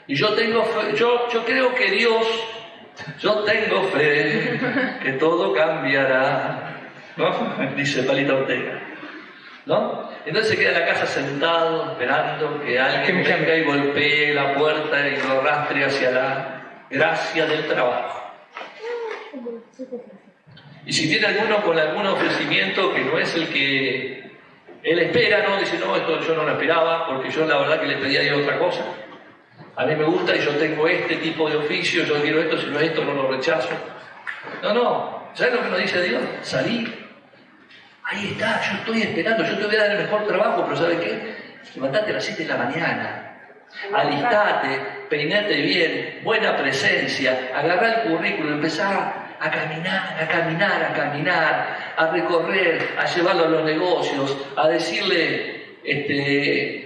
Y yo tengo fe, yo creo que Dios, yo tengo fe, que todo cambiará. ¿No? Dice Palita Ortega. ¿No? Entonces se queda en la casa sentado, esperando que alguien venga y golpee la puerta y lo arrastre hacia la gracia del trabajo. Y si tiene alguno con algún ofrecimiento que no es el que él espera, ¿no? Dice, no, esto yo no lo esperaba, porque yo la verdad que le pedía a Dios otra cosa. A mí me gusta y yo tengo este tipo de oficio, yo quiero esto, si no es esto no lo rechazo. No, ¿sabes lo que nos dice Dios? Salí. Ahí está, yo estoy esperando, yo te voy a dar el mejor trabajo, pero ¿sabes qué? Levantate a las 7 de la mañana, alistate, peinate bien, buena presencia, agarrá el currículum, empezá a caminar, a recorrer, a llevarlo a los negocios, a decirle,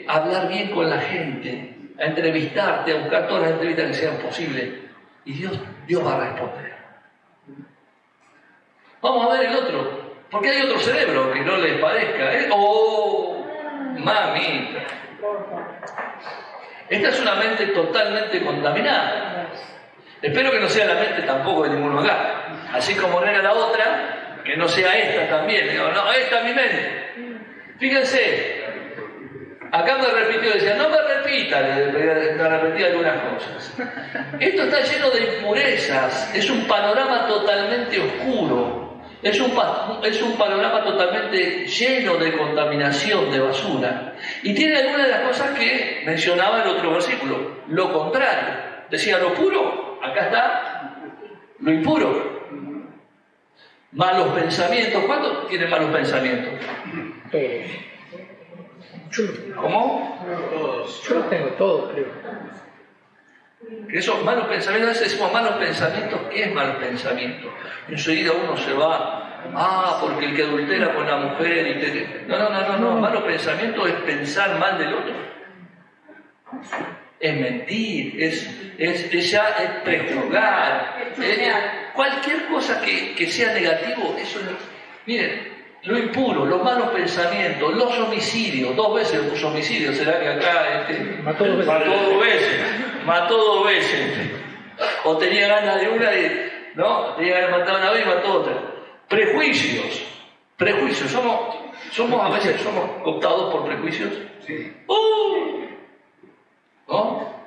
a hablar bien con la gente, a entrevistarte, a buscar todas las entrevistas que sean posibles. Y Dios va a responder. Vamos a ver el otro. Porque hay otro cerebro que no les parezca. ¡Oh! Mamita. Esta es una mente totalmente contaminada. Espero que no sea la mente tampoco de ninguno acá. Así como no era la otra, que no sea esta también. Digo, no, esta es mi mente. Fíjense, acá me repitió, decía, no me repita, me repetía algunas cosas. Esto está lleno de impurezas, es un panorama totalmente oscuro. Es un panorama totalmente lleno de contaminación, de basura. Y tiene algunas de las cosas que mencionaba el otro versículo. Lo contrario. Decía lo puro, acá está lo impuro. Malos pensamientos. ¿Cuántos tienen malos pensamientos? ¿Cómo? Yo los tengo todos, creo. Esos malos pensamientos, a veces decimos malos pensamientos, ¿qué es mal pensamiento? Enseguida uno se va, porque el que adultera con la mujer y No, malos pensamientos es pensar mal del otro. Es mentir, es prejuzgar, cualquier cosa que sea negativo, eso es. Miren, lo impuro, los malos pensamientos, los homicidios, 2 veces los homicidios, será que acá mató 2 veces, o tenía ganas de una y tenía ganas de matar una vez y mató otra. Prejuicios, a veces somos cooptados por prejuicios. Sí. ¿No?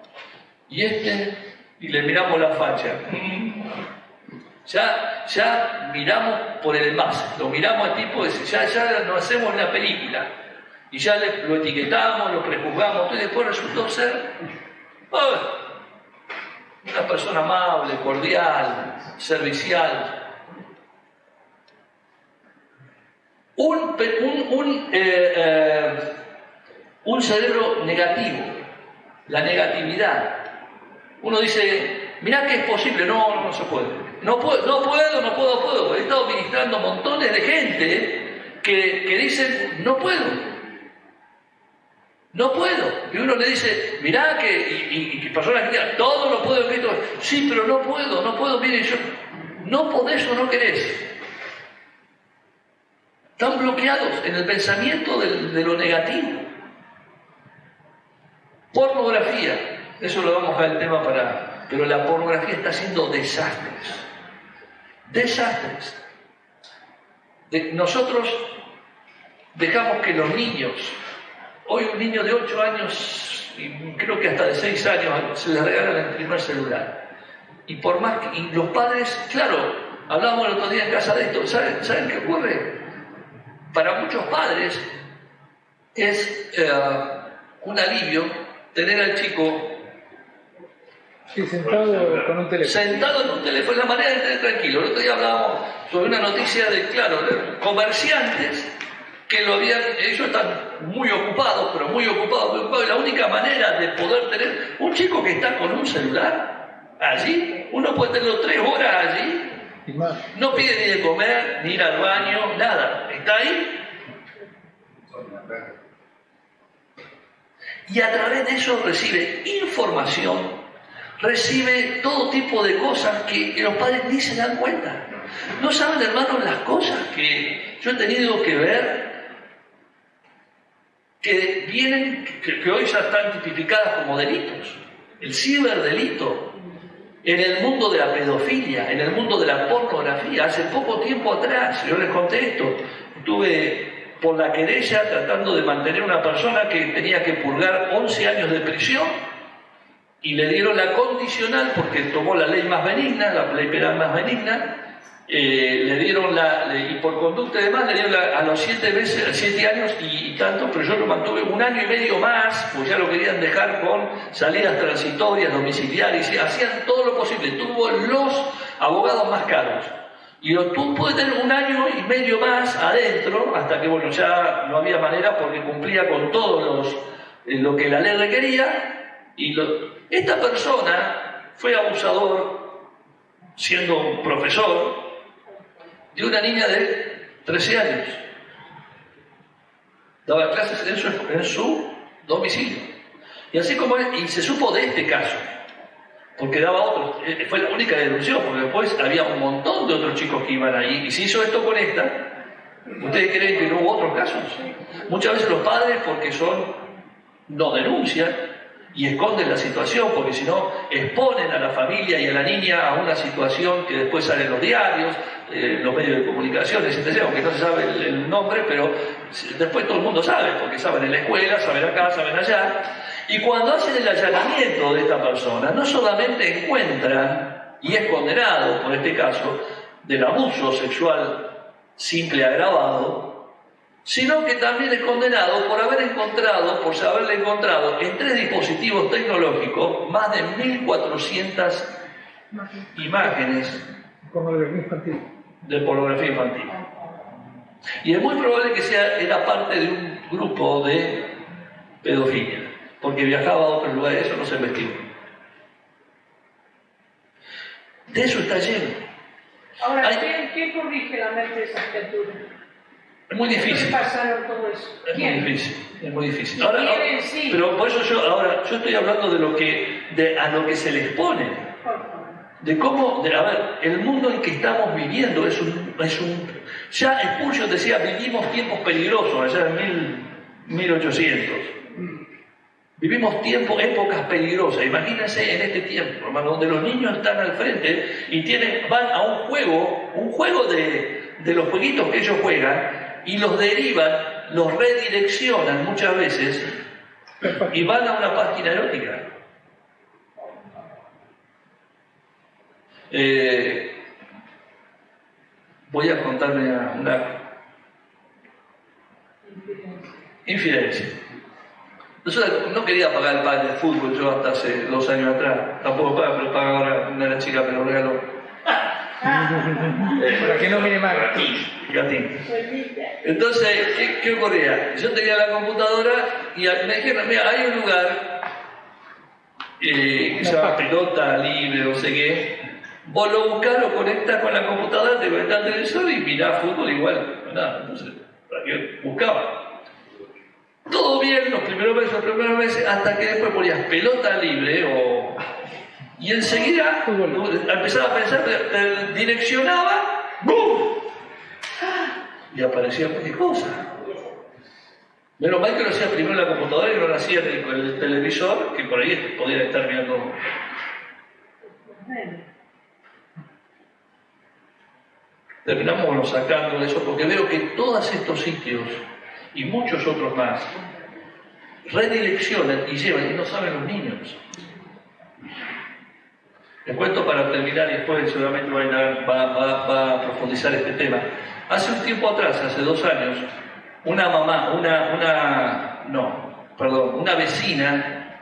Y le miramos la facha. Ya miramos por el envase, lo miramos al tipo y ya nos hacemos la película. Y ya lo etiquetamos, lo prejuzgamos, y después resultó ser una persona amable, cordial, servicial. Un cerebro negativo, la negatividad. Uno dice, mirá que es posible, no se puede. No puedo. He estado ministrando montones de gente que dicen, no puedo. Y uno le dice, mirá y personas que digan, todo lo puedo en Cristo. Sí, pero no puedo, mire, no podés o no querés. Están bloqueados en el pensamiento de lo negativo. Pornografía, eso lo vamos a ver el tema pero la pornografía está haciendo desastres. Nosotros dejamos que los niños, hoy un niño de 8 años, y creo que hasta de 6 años, se les regalan el primer celular. Y por más que los padres, claro, hablábamos el otro día en casa de esto, ¿saben qué ocurre? Para muchos padres es un alivio tener al chico sentado con un teléfono. Sentado en un teléfono, la manera de tener tranquilo. El otro día hablábamos sobre una noticia de comerciantes que ellos están muy ocupados, y la única manera de poder tener un chico que está con un celular allí, uno puede tenerlo 3 horas allí, no pide ni de comer, ni ir al baño, nada, está ahí. Y a través de eso recibe información, recibe todo tipo de cosas que los padres ni se dan cuenta. No saben, hermanos, las cosas que yo he tenido que ver, que vienen, que hoy ya están tipificadas como delitos. El ciberdelito, en el mundo de la pedofilia, en el mundo de la pornografía. Hace poco tiempo atrás, yo les conté esto, estuve por la querella tratando de mantener a una persona que tenía que purgar 11 años de prisión y le dieron la condicional porque tomó la ley más benigna, la ley penal más benigna. Le dieron y por conducta y demás le dieron a los 7 años y tanto, pero yo lo mantuve 1 año y medio más, pues ya lo querían dejar con salidas transitorias, domiciliarias, y hacían todo lo posible. Tuvo los abogados más caros y pude tener 1 año y medio más adentro, hasta que bueno, ya no había manera porque cumplía con todo lo que la ley requería. Esta persona fue abusador siendo un profesor de una niña de 13 años. Daba clases en su domicilio. Y así como y se supo de este caso, porque daba otros, fue la única denuncia, porque después había un montón de otros chicos que iban ahí, y se hizo esto con esta. ¿Ustedes creen que no hubo otros casos? Muchas veces los padres, porque no denuncian, y esconden la situación, porque si no exponen a la familia y a la niña a una situación que después sale en los diarios, los medios de comunicación, etc., aunque no se sabe el nombre, pero después todo el mundo sabe, porque saben en la escuela, saben acá, saben allá. Y cuando hacen el allanamiento de esta persona, no solamente encuentran, y es condenado por este caso, del abuso sexual simple agravado, sino que también es condenado por haberle encontrado en 3 dispositivos tecnológicos más de 1.400 imágenes de pornografía infantil. Y es muy probable que era parte de un grupo de pedofilia, porque viajaba a otros lugares, eso no se investigó. De eso está lleno. Ahora, ¿quién corrige la mente de esa criatura? Es muy difícil. Pasaron todo eso? Es muy difícil. Ahora, pero por eso yo estoy hablando a lo que se les pone. De cómo, el mundo en que estamos viviendo ya Spurgeon decía, vivimos tiempos peligrosos, allá en 1800. Vivimos épocas peligrosas. Imagínense en este tiempo, hermano, donde los niños están al frente y van a un juego de los jueguitos que ellos juegan, y los derivan, los redireccionan muchas veces y van a una página erótica. Voy a contarle una infidencia. No quería pagar el pack de fútbol yo hasta hace 2 años atrás. Tampoco paga, pero paga ahora una chica que lo regaló. Para que no mire más. Gatín. Entonces, ¿qué ocurría? Yo tenía la computadora y me dijeron, mira, hay un lugar que se llama Pelota Libre, no sé qué. Vos lo buscás, lo conectás con la computadora, te conectás al televisor y mirás fútbol igual. Nada, entonces, ¿para qué buscaba? Todo bien los primeros meses, hasta que después ponías Pelota Libre y enseguida empezaba a pensar, direccionaba, ¡bum! Y aparecía cualquier cosa. Menos mal que lo hacía primero en la computadora y no lo hacía en el televisor, que por ahí podía estar mirando. Terminamos sacando eso porque veo que todos estos sitios y muchos otros más redireccionan y llevan, y no saben los niños. Les cuento para terminar y después seguramente va a profundizar este tema. Hace un tiempo atrás, hace 2 años, una vecina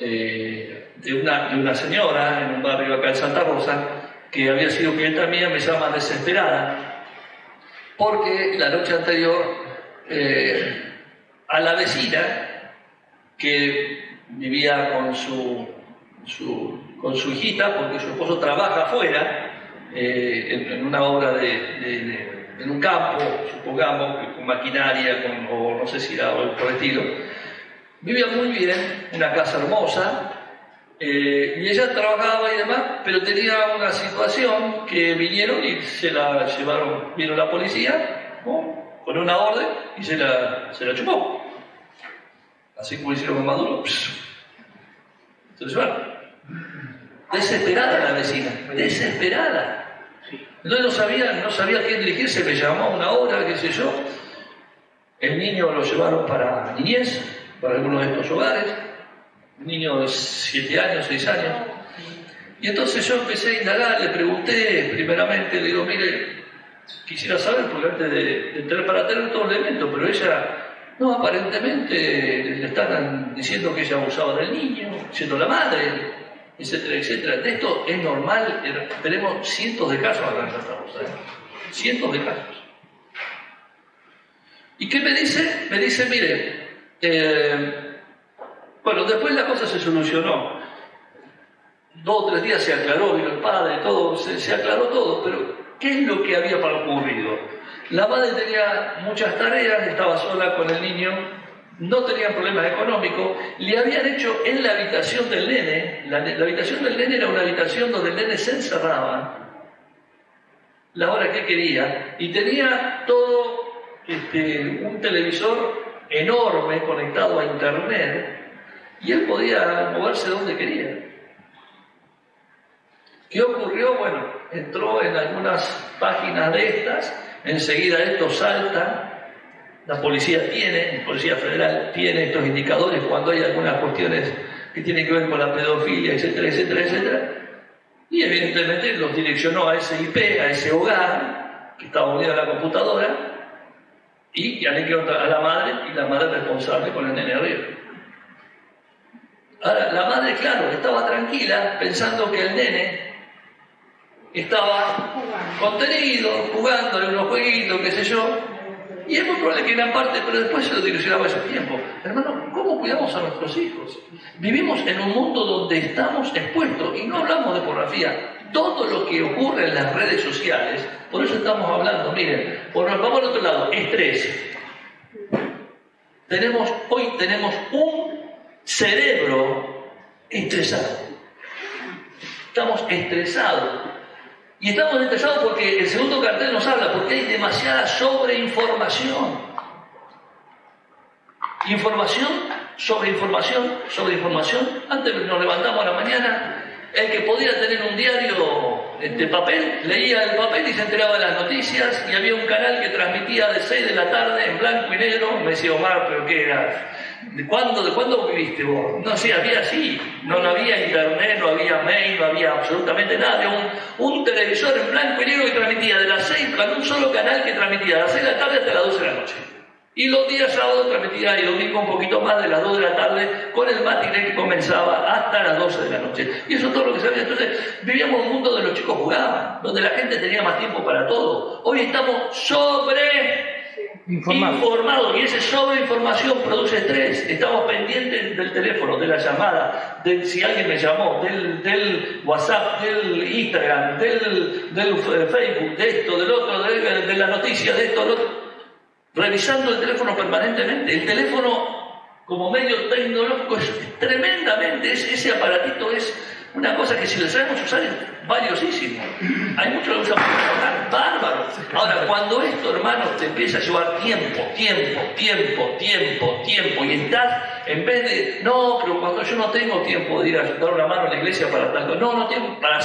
de una señora en un barrio acá en Santa Rosa, que había sido clienta mía, me llama desesperada, porque la noche anterior a la vecina, que vivía con su hijita, porque su esposo trabaja afuera, en una obra en un campo, supongamos, con maquinaria, o no sé si era algo por el estilo. Vivía muy bien, una casa hermosa, y ella trabajaba y demás, pero tenía una situación que vinieron y se la llevaron, vino la policía, ¿no?, con una orden y se la chupó. Así como hicieron con Maduro, se lo llevaron. Desesperada la vecina, desesperada. Entonces no sabía a quién dirigirse, me llamó a una hora, qué sé yo. El niño lo llevaron para niñez, para alguno de estos hogares. Un niño de 7 años, 6 años. Y entonces yo empecé a indagar, le pregunté primeramente, le digo, mire, quisiera saber, porque antes de tener para tener todo el elemento, pero ella, no, aparentemente le están diciendo que ella abusaba del niño, siendo la madre, etcétera, etcétera. De esto es normal, tenemos cientos de casos acá en Santa Rosa, cientos de casos. ¿Y qué me dice? Me dice, mire, bueno, después la cosa se solucionó. 2 o 3 días se aclaró, vino el padre, todo, se aclaró todo, pero ¿qué es lo que había ocurrido? La madre tenía muchas tareas, estaba sola con el niño, no tenían problemas económicos, le habían hecho en la habitación del nene, la habitación del nene era una habitación donde el nene se encerraba la hora que quería, y tenía todo un televisor enorme conectado a internet, y él podía moverse donde quería. ¿Qué ocurrió? Bueno, entró en algunas páginas de estas, enseguida esto salta, la policía federal tiene estos indicadores cuando hay algunas cuestiones que tienen que ver con la pedofilia, etcétera, etcétera, etcétera, y evidentemente los direccionó a ese IP, a ese hogar, que estaba unido a la computadora, y alegaron a la madre, y la madre responsable con el nene arriba. Ahora, la madre, claro, estaba tranquila, pensando que el nene estaba contenido, jugando en unos jueguitos, qué sé yo, y es muy probable que gran parte, pero después se lo direccionaba ese tiempo. Hermano, ¿cómo cuidamos a nuestros hijos? Vivimos en un mundo donde estamos expuestos, y no hablamos de pornografía, todo lo que ocurre en las redes sociales, por eso estamos hablando, miren, vamos al otro lado, estrés. Hoy tenemos un cerebro estresado. Estamos estresados. Y estamos estresados porque el segundo cartel nos habla, porque hay demasiada sobreinformación. Información, sobre información, sobre información. Antes nos levantamos a la mañana, el que podía tener un diario de papel, leía el papel y se enteraba de las noticias, y había un canal que transmitía de 6 de la tarde en blanco y negro. Me decía, Omar, ¿pero qué era? ¿De cuándo viviste vos? No sé, había así, no había internet, no había mail, no había absolutamente nada. Había un televisor en blanco y negro que transmitía de las 6, con un solo canal que transmitía de las 6 de la tarde hasta las 12 de la noche. Y los días sábados transmitía, y domingo un poquito más, de las 2 de la tarde, con el matiné que comenzaba hasta las 12 de la noche. Y eso es todo lo que sabía. Entonces, vivíamos un mundo donde los chicos jugaban, donde la gente tenía más tiempo para todo. Hoy estamos informados, y esa sobreinformación produce estrés. Estamos pendientes del teléfono, de la llamada, de si alguien me llamó, del WhatsApp, del Instagram, del Facebook, de esto, del otro, de la noticia, de esto, del otro. Revisando el teléfono permanentemente. El teléfono como medio tecnológico es tremendamente, ese aparatito es una cosa que si lo sabemos usar es valiosísimo. Hay muchos que lo usan para trabajar, bárbaro. Ahora, cuando esto, hermano, te empieza a llevar tiempo, y estás, en vez de, no, pero cuando yo no tengo tiempo de ir a dar una mano a la iglesia para tanto, no tengo, para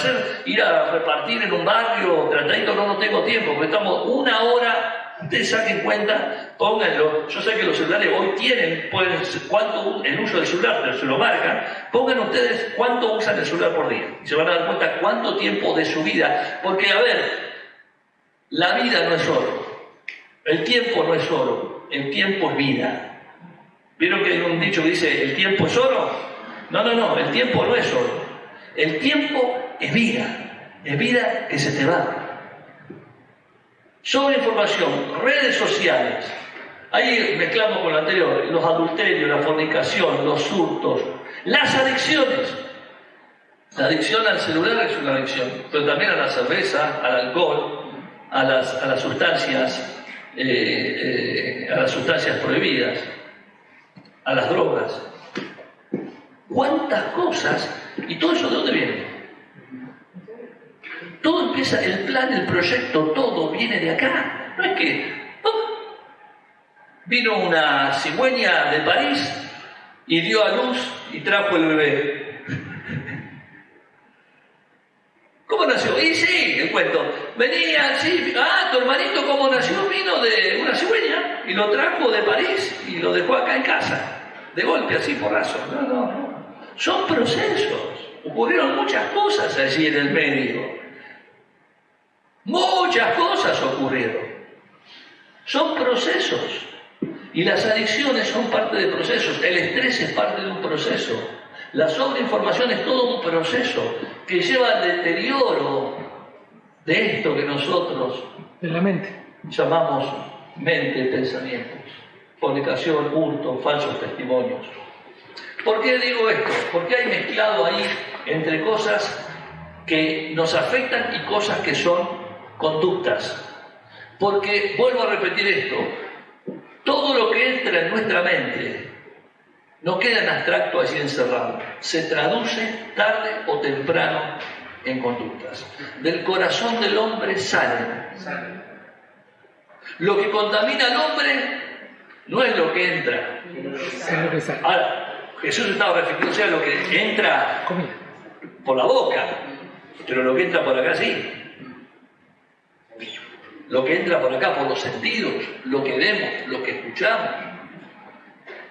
ir a repartir en un barrio, tratadito, no tengo tiempo, porque estamos 1 hora. Ustedes saquen cuenta, pónganlo. Yo sé que los celulares hoy tienen, cuánto el uso del celular, pero se lo marcan. Pongan ustedes cuánto usan el celular por día. Y se van a dar cuenta cuánto tiempo de su vida. Porque, a ver, la vida no es oro. El tiempo no es oro. El tiempo es vida. ¿Vieron que hay un dicho que dice, ¿el tiempo es oro? No, el tiempo no es oro. El tiempo es vida. Es vida que se te va. Sobreinformación, redes sociales. Ahí mezclamos con lo anterior, los adulterios, la fornicación, los hurtos, las adicciones. La adicción al celular es una adicción, pero también a la cerveza, al alcohol, a las sustancias prohibidas, a las drogas. ¿Cuántas cosas ¿Y todo eso de dónde viene? Todo empieza, el plan, el proyecto, todo viene de acá. No es que vino una cigüeña de París y dio a luz y trajo el bebé. ¿Cómo nació? Y sí, el cuento. Venía, sí, tu hermanito cómo nació, vino de una cigüeña y lo trajo de París y lo dejó acá en casa. De golpe, así porrazo. No. Son procesos. Ocurrieron muchas cosas allí en el medio. Muchas cosas ocurrieron. Son procesos. Y las adicciones son parte de procesos. El estrés es parte de un proceso. La sobreinformación es todo un proceso que lleva al deterioro de esto que nosotros en la mente llamamos mente, pensamientos, fornicación, hurto, falsos testimonios. ¿Por qué digo esto? Porque hay mezclado ahí entre cosas que nos afectan y cosas que son conductas. Porque, vuelvo a repetir esto, todo lo que entra en nuestra mente no queda en abstracto allí encerrado, se traduce tarde o temprano en conductas. Del corazón del hombre sale. Lo que contamina al hombre no es lo que entra. Ahora, Jesús estaba refiriéndose a lo que entra por la boca, pero lo que entra por acá sí. Lo que entra por acá, por los sentidos, lo que vemos, lo que escuchamos.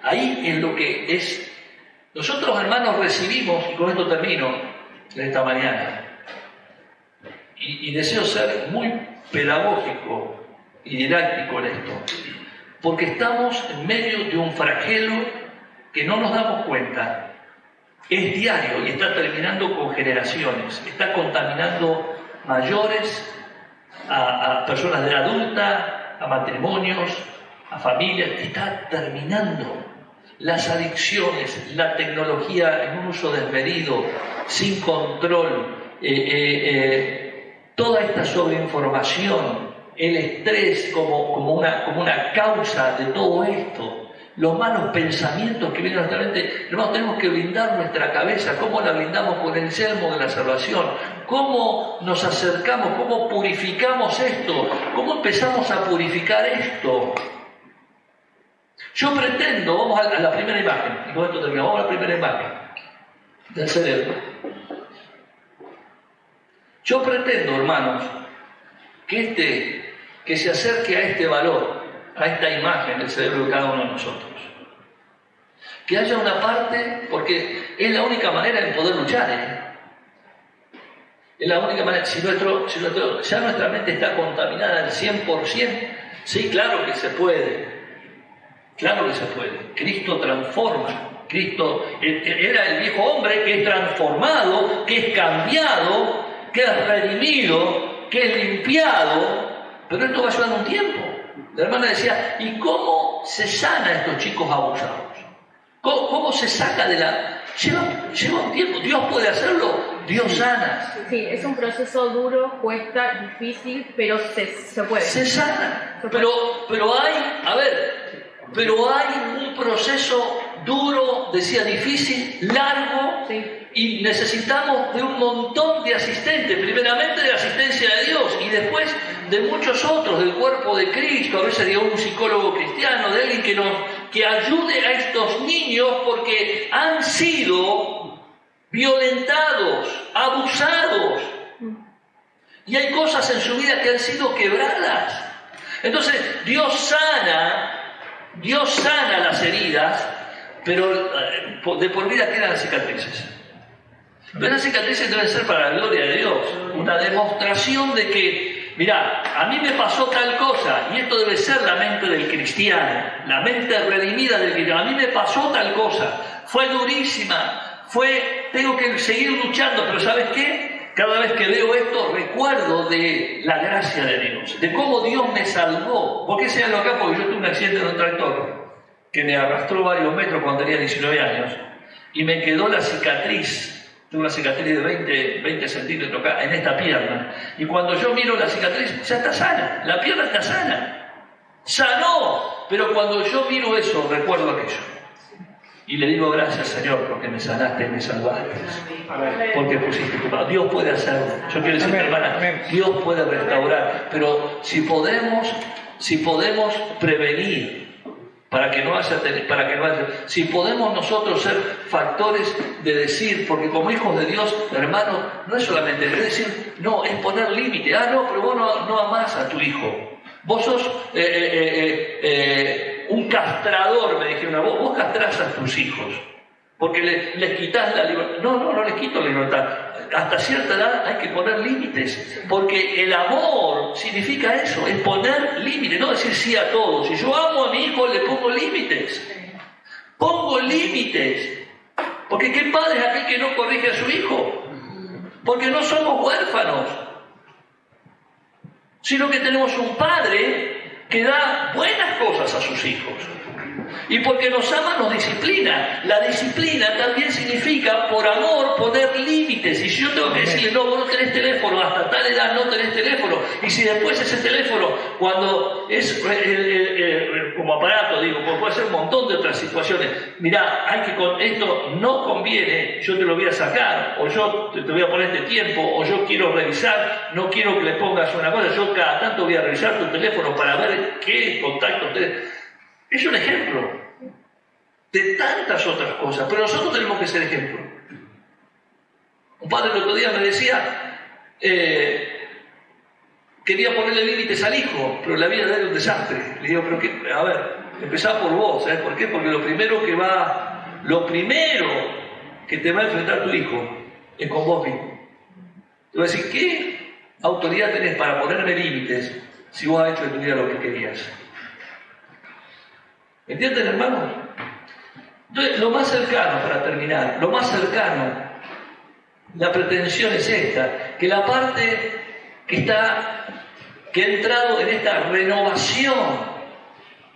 Ahí es lo que es. Nosotros, hermanos, recibimos, y con esto termino de esta mañana, y deseo ser muy pedagógico y didáctico en esto, porque estamos en medio de un flagelo que no nos damos cuenta. Es diario y está terminando con generaciones, está contaminando mayores, a personas de edad adulta, a matrimonios, a familias, está terminando. Las adicciones, la tecnología en un uso desmedido, sin control, toda esta sobreinformación, el estrés como una causa de todo esto, los malos pensamientos que vienen a nuestra mente. Hermanos, tenemos que blindar nuestra cabeza. ¿Cómo la blindamos? Con el yelmo de la salvación. ¿Cómo nos acercamos? ¿Cómo purificamos esto? ¿Cómo empezamos a purificar esto? Yo pretendo, vamos a la primera imagen, y con esto terminamos, vamos a la primera imagen del cerebro. Yo pretendo, hermanos, que se acerque a este valor, a esta imagen del cerebro de cada uno de nosotros. Que haya una parte, porque es la única manera de poder luchar, Es la única manera. Si ya nuestra mente está contaminada al 100%, sí, claro que se puede. Claro que se puede. Cristo transforma. Cristo era el viejo hombre que es transformado, que es cambiado, que es redimido, que es limpiado. Pero esto va a llevar un tiempo. La hermana decía, ¿y cómo se sana a estos chicos abusados? ¿Cómo se saca de la...? Lleva un tiempo. Dios puede hacerlo. Dios sana. Sí, es un proceso duro, cuesta, difícil, pero se puede. Se sana. Pero hay un proceso duro, decía, difícil, largo, sí. Y necesitamos de un montón de asistentes, primeramente de la asistencia de Dios y después de muchos otros, del cuerpo de Cristo, a veces de un psicólogo cristiano, de alguien que ayude a estos niños porque han sido violentados, abusados, y hay cosas en su vida que han sido quebradas. Entonces Dios sana las heridas, pero de por vida quedan las cicatrices. Pero las cicatrices deben ser para la gloria de Dios, una demostración de que, mirá, a mí me pasó tal cosa, y esto debe ser la mente del cristiano, la mente redimida del cristiano. A mí me pasó tal cosa, fue durísima, tengo que seguir luchando, pero ¿sabes qué? Cada vez que veo esto, recuerdo de la gracia de Dios, de cómo Dios me salvó. ¿Por qué señalo acá? Porque yo tuve un accidente en un tractor que me arrastró varios metros cuando tenía 19 años y me quedó la cicatriz. Tuve una cicatriz de 20 centímetros acá, en esta pierna. Y cuando yo miro la cicatriz, ya está sana, la pierna está sana. Sanó, pero cuando yo miro eso, recuerdo aquello. Y le digo gracias, Señor, porque me sanaste y me salvaste. Porque pusiste tu mano. Dios puede hacerlo. Yo quiero decir, hermana, Dios puede restaurar. Pero si podemos prevenir para que no haya, si podemos nosotros ser factores de decir, porque como hijos de Dios, hermanos, no es solamente decir, no, es poner límite. No, pero vos no amás a tu hijo. Vos sos un castrador, me dijeron, vos castrás a tus hijos, porque les quitas la libertad. No les quito la libertad. Hasta cierta edad hay que poner límites, porque el amor significa eso, es poner límites, no decir sí a todo. Si yo amo a mi hijo, le pongo límites. Pongo límites. Porque ¿qué padre es aquel que no corrige a su hijo? Porque no somos huérfanos, sino que tenemos un padre que da buenas cosas a sus hijos. Y porque nos ama, nos disciplina. La disciplina también significa, por amor, poner límites. Y si yo tengo que decirle, no, vos no tenés teléfono, hasta tal edad no tenés teléfono. Y si después ese teléfono, cuando es como aparato, digo, pues puede ser un montón de otras situaciones. Mirá, esto no conviene, yo te lo voy a sacar, o yo te voy a poner este tiempo, o yo quiero revisar, no quiero que le pongas una cosa, yo cada tanto voy a revisar tu teléfono para ver qué contacto tenés. Es un ejemplo de tantas otras cosas, pero nosotros tenemos que ser ejemplo. Un padre el otro día me decía, quería ponerle límites al hijo, pero la vida de él es un desastre. Le digo, pero a ver, empezá por vos, ¿sabes por qué? Porque lo primero que te va a enfrentar tu hijo es con vos mismo. Te voy a decir, ¿qué autoridad tenés para ponerme límites si vos has hecho de tu vida lo que querías? ¿Entienden, hermanos? Entonces, lo más cercano, para terminar, lo más cercano, la pretensión es esta, que la parte que ha entrado en esta renovación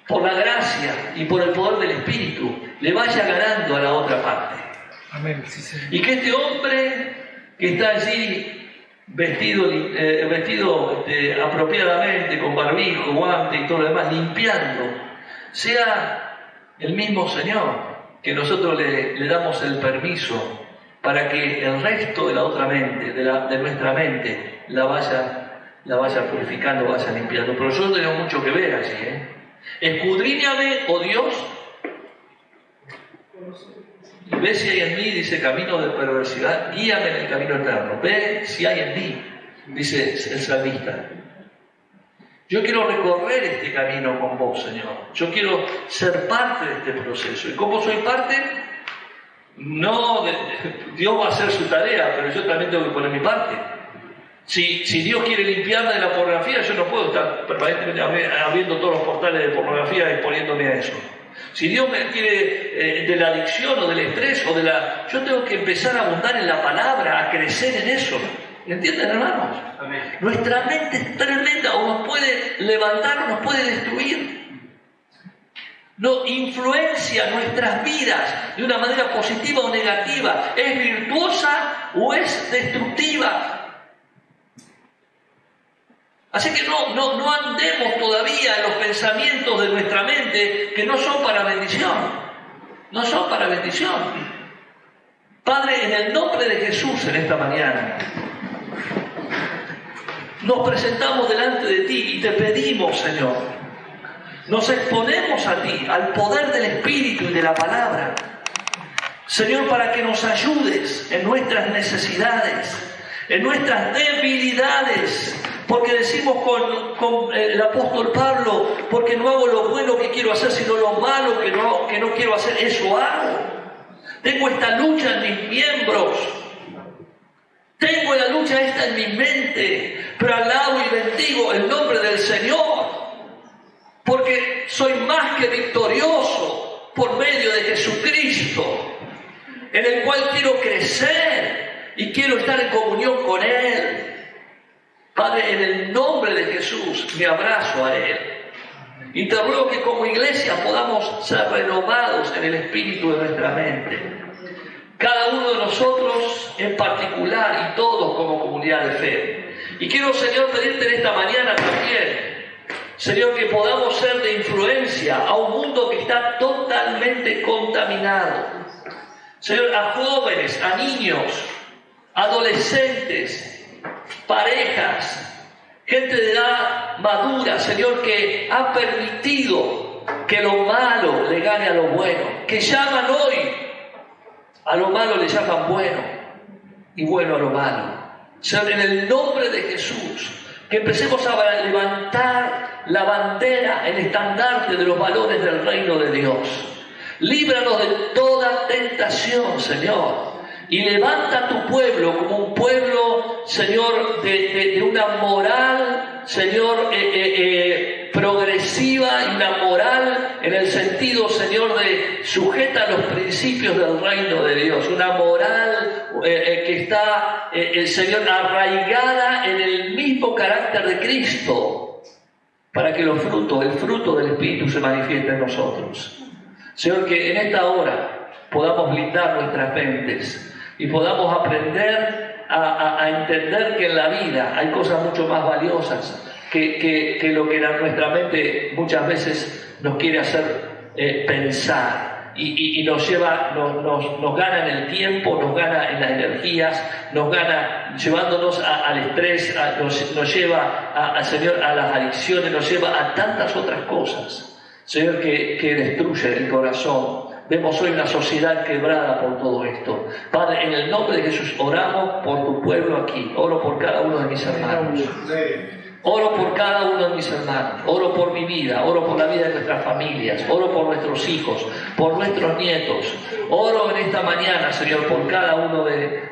por la gracia y por el poder del Espíritu, le vaya ganando a la otra parte. Amén. Sí, sí. Y que este hombre que está allí vestido apropiadamente, con barbijo, guante y todo lo demás, limpiando, sea el mismo Señor que nosotros le damos el permiso para que el resto de la otra mente, de nuestra mente, la vaya purificando, vaya limpiando. Pero yo tengo mucho que ver allí. Escudriñame, oh Dios, y ve si hay en mí, dice, camino de perversidad, guíame en el camino eterno. Ve si hay en mí, dice el salmista. Yo quiero recorrer este camino con vos, Señor. Yo quiero ser parte de este proceso. Y como soy parte, Dios va a hacer su tarea, pero yo también tengo que poner mi parte. Si Dios quiere limpiarme de la pornografía, yo no puedo estar permanentemente abriendo todos los portales de pornografía y exponiéndome a eso. Si Dios me quiere de la adicción o del estrés yo tengo que empezar a abundar en la palabra, a crecer en eso. ¿Entienden, hermanos? Amén. Nuestra mente es tremenda, o nos puede levantar o nos puede destruir. No influencia nuestras vidas de una manera positiva o negativa. ¿Es virtuosa o es destructiva? Así que no andemos todavía en los pensamientos de nuestra mente que no son para bendición. No son para bendición. Padre, en el nombre de Jesús en esta mañana, nos presentamos delante de ti y te pedimos, Señor, nos exponemos a ti, al poder del Espíritu y de la palabra, Señor, para que nos ayudes en nuestras necesidades, en nuestras debilidades, porque decimos con el apóstol Pablo, porque no hago lo bueno que quiero hacer, sino lo malo que no quiero hacer, eso hago. Tengo esta lucha en mis miembros, tengo la lucha esta en mi mente, pero alabo y bendigo el nombre del Señor, porque soy más que victorioso por medio de Jesucristo, en el cual quiero crecer y quiero estar en comunión con Él. Padre, en el nombre de Jesús me abrazo a Él y te ruego que como iglesia podamos ser renovados en el espíritu de nuestra mente. Cada uno de nosotros en particular y todos como comunidad de fe. Y quiero, Señor, pedirte en esta mañana también, Señor, que podamos ser de influencia a un mundo que está totalmente contaminado. Señor, a jóvenes, a niños, adolescentes, parejas, gente de edad madura, Señor, que ha permitido que lo malo le gane a lo bueno, que llaman hoy a lo malo le llaman bueno y bueno a lo malo. Señor, en el nombre de Jesús, que empecemos a levantar la bandera, el estandarte de los valores del reino de Dios. Líbranos de toda tentación, Señor, y levanta a tu pueblo como un pueblo, Señor, de una moral, Señor, progresiva, y una moral en el sentido, Señor, de sujeta a los principios del reino de Dios, una moral que está, Señor, arraigada en el mismo carácter de Cristo, para que el fruto del Espíritu se manifieste en nosotros. Señor, que en esta hora podamos blindar nuestras mentes y podamos aprender a entender que en la vida hay cosas mucho más valiosas que lo que nuestra mente muchas veces nos quiere hacer pensar y nos gana en el tiempo, nos gana en las energías, nos gana llevándonos al estrés, nos lleva Señor, a las adicciones, nos lleva a tantas otras cosas, Señor, que destruye el corazón. Vemos hoy una sociedad quebrada por todo esto. Padre, en el nombre de Jesús, oramos por tu pueblo aquí. Oro por cada uno de mis hermanos. Oro por cada uno de mis hermanos. Oro por mi vida. Oro por la vida de nuestras familias. Oro por nuestros hijos, por nuestros nietos. Oro en esta mañana, Señor, por cada uno de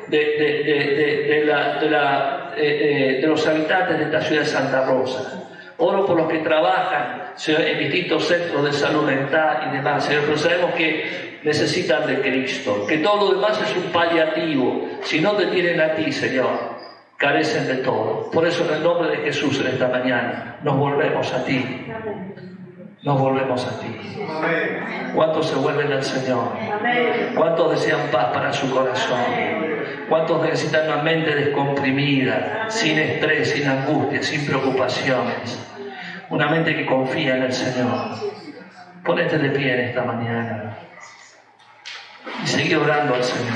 los habitantes de esta ciudad de Santa Rosa. Oro por los que trabajan, Señor, en distintos centros de salud mental y demás, Señor, pero sabemos que necesitan de Cristo, que todo lo demás es un paliativo. Si no te tienen a ti, Señor, carecen de todo. Por eso, en el nombre de Jesús, en esta mañana, nos volvemos a ti. Nos volvemos a ti. ¿Cuántos se vuelven al Señor? ¿Cuántos desean paz para su corazón? ¿Cuántos necesitan una mente descomprimida, sin estrés, sin angustia, sin preocupaciones? Una mente que confía en el Señor. Ponete de pie en esta mañana y seguí orando al Señor.